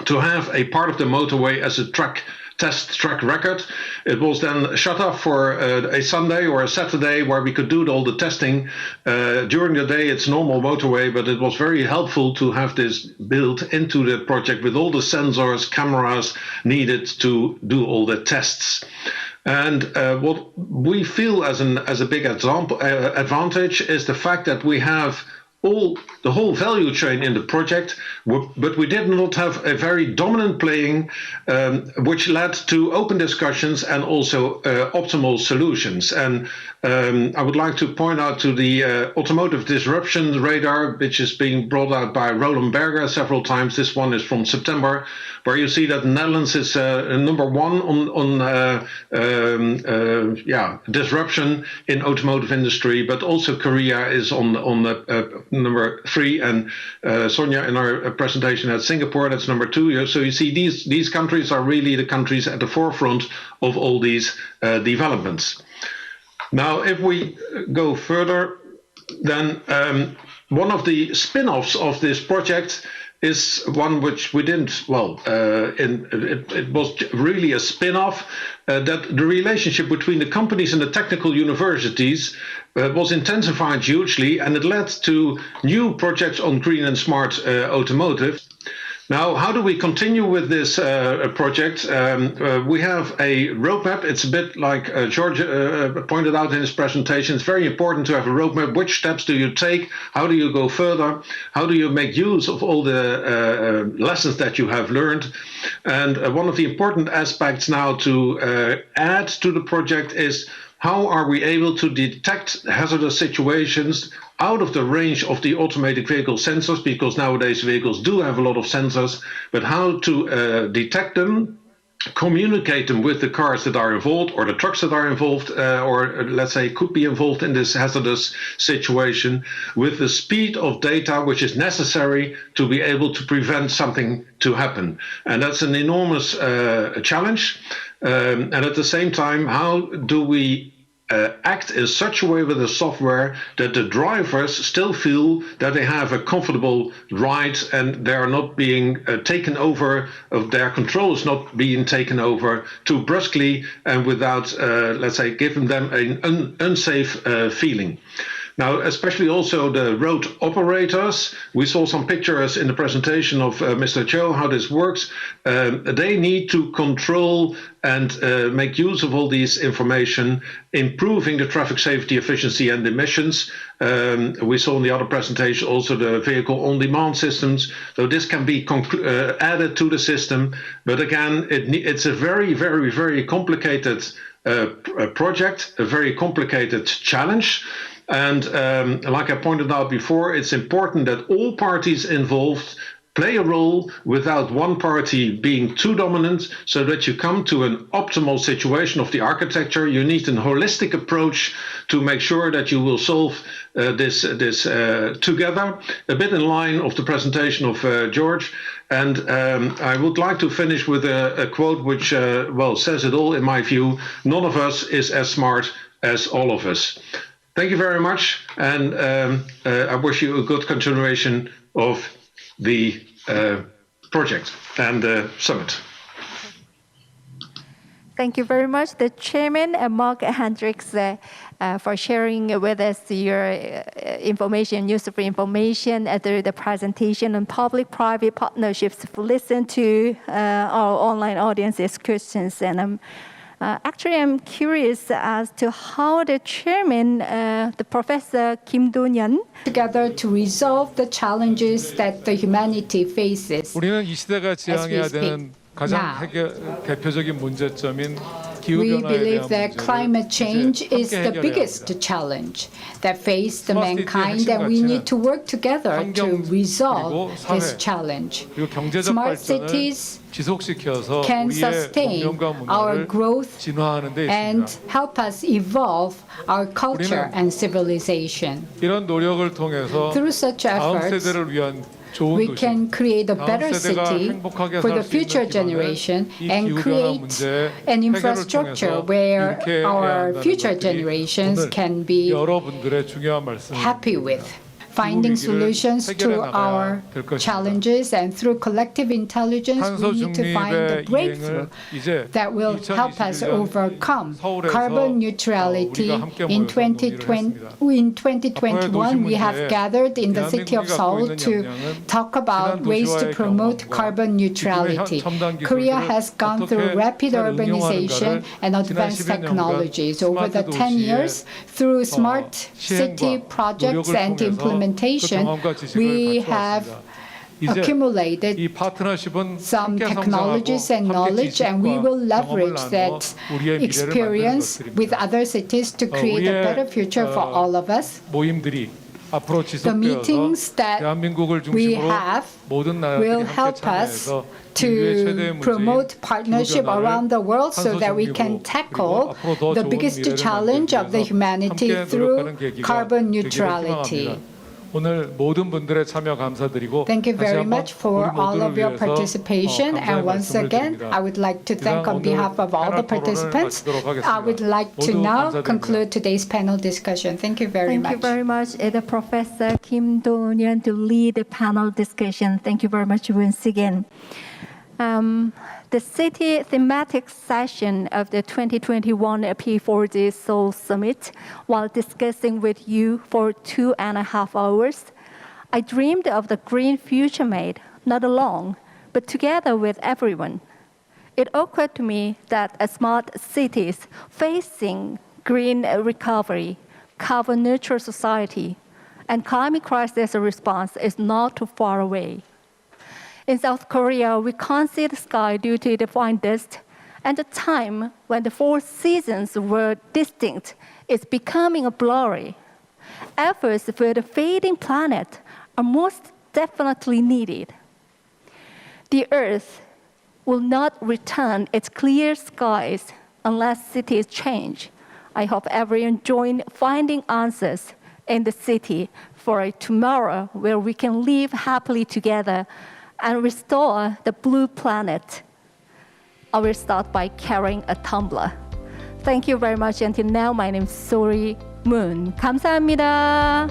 to have a part of the motorway as a test track record. It was then shut off for a Sunday or a Saturday where we could do all the testing. During the day, it's normal motorway, but it was very helpful to have this built into the project with all the sensors, cameras needed to do all the tests. And what we feel as a big advantage is the fact that we have the whole value chain in the project, but we did not have a very dominant playing, which led to open discussions and also optimal solutions. And I would like to point out to the automotive disruption radar, which is being brought out by Roland Berger several times. This one is from September, where you see that the Netherlands is number one on disruption in automotive industry, but also Korea is on number 3, and Sonia in our presentation had Singapore, that's number 2. So you see these countries are really the countries at the forefront of all these developments. Now, if we go further, then one of the spin-offs of this project is one which we didn't, it was really a spin-off, that the relationship between the companies and the technical universities was intensified hugely, and it led to new projects on green and smart automotive. Now, how do we continue with this project? We have a roadmap. It's a bit like George pointed out in his presentation. It's very important to have a roadmap. Which steps do you take? How do you go further? How do you make use of all the lessons that you have learned? And one of the important aspects now to add to the project is how are we able to detect hazardous situations out of the range of the automated vehicle sensors, because nowadays vehicles do have a lot of sensors, but how to detect them, communicate them with the cars that are involved or the trucks that are involved or let's say could be involved in this hazardous situation, with the speed of data which is necessary to be able to prevent something to happen. And that's an enormous challenge. And at the same time, how do we act in such a way with the software that the drivers still feel that they have a comfortable ride and they are not being taken over, of their control is not being taken over too brusquely and without, let's say, giving them an unsafe feeling. Now, especially also the road operators, we saw some pictures in the presentation of Mr. Cho, how this works. They need to control and make use of all these information, improving the traffic safety, efficiency and emissions. We saw in the other presentation also the vehicle on-demand systems. So this can be added to the system. But again, it's a very, very, very complicated project, a very complicated challenge. And like I pointed out before, it's important that all parties involved play a role without one party being too dominant, so that you come to an optimal situation of the architecture. You need a holistic approach to make sure that you will solve this together, a bit in line of the presentation of George. And I would like to finish with a quote which, says it all in my view. None of us is as smart as all of us. Thank you very much, and I wish you a good continuation of the project and the summit. Thank you very much, the Chairman, Mark Hendricks, for sharing with us your information, useful information through the presentation on public-private partnerships. Listen to our online audience's questions, and actually, I'm curious as to how the chairman, the Professor Kim Do-yeon, together to resolve the challenges that the humanity faces. 우리는 이 시대가 지향해야 되는 가장 대표적인 문제점인 We believe that climate change is the biggest challenge that faces the mankind, and we need to work together to resolve this challenge. Smart cities can sustain our growth and help us evolve our culture and civilization. Through such efforts, we can create a better city for the future generation and create an infrastructure where our future generations can be happy with. Finding solutions to our challenges, and through collective intelligence, we need to find a breakthrough that will help us overcome carbon neutrality. In 2021, we have gathered in the city of Seoul to talk about ways to promote carbon neutrality. Korea has gone through rapid urbanization and advanced technologies. Over the 10 years, through smart city projects and implementation, we have accumulated some technologies and knowledge, and we will leverage that experience with other cities to create a better future for all of us. The meetings that we have will help us to promote partnership around the world so that we can tackle the biggest challenge of the humanity through carbon neutrality. Thank you very much for all of your participation, and once again, I would like to thank on behalf of all the participants. I would like to now conclude today's panel discussion. Thank you very much. Thank you very much, the Professor Kim Do-yeon, to lead the panel discussion. Thank you very much once again. The city thematic session of the 2021 P4G Seoul Summit, while discussing with you for 2.5 hours, I dreamed of the green future made, not alone, but together with everyone. It occurred to me that as smart cities facing green recovery, carbon neutral society, and climate crisis response is not too far away. In South Korea, we can't see the sky due to the fine dust, and the time when the 4 seasons were distinct is becoming a blurry. Efforts for the fading planet are most definitely needed. The Earth will not return its clear skies unless cities change. I hope everyone join finding answers in the city for a tomorrow where we can live happily together and restore the blue planet. I will start by carrying a tumbler. Thank you very much. Until now, my name is Sori Moon. 감사합니다.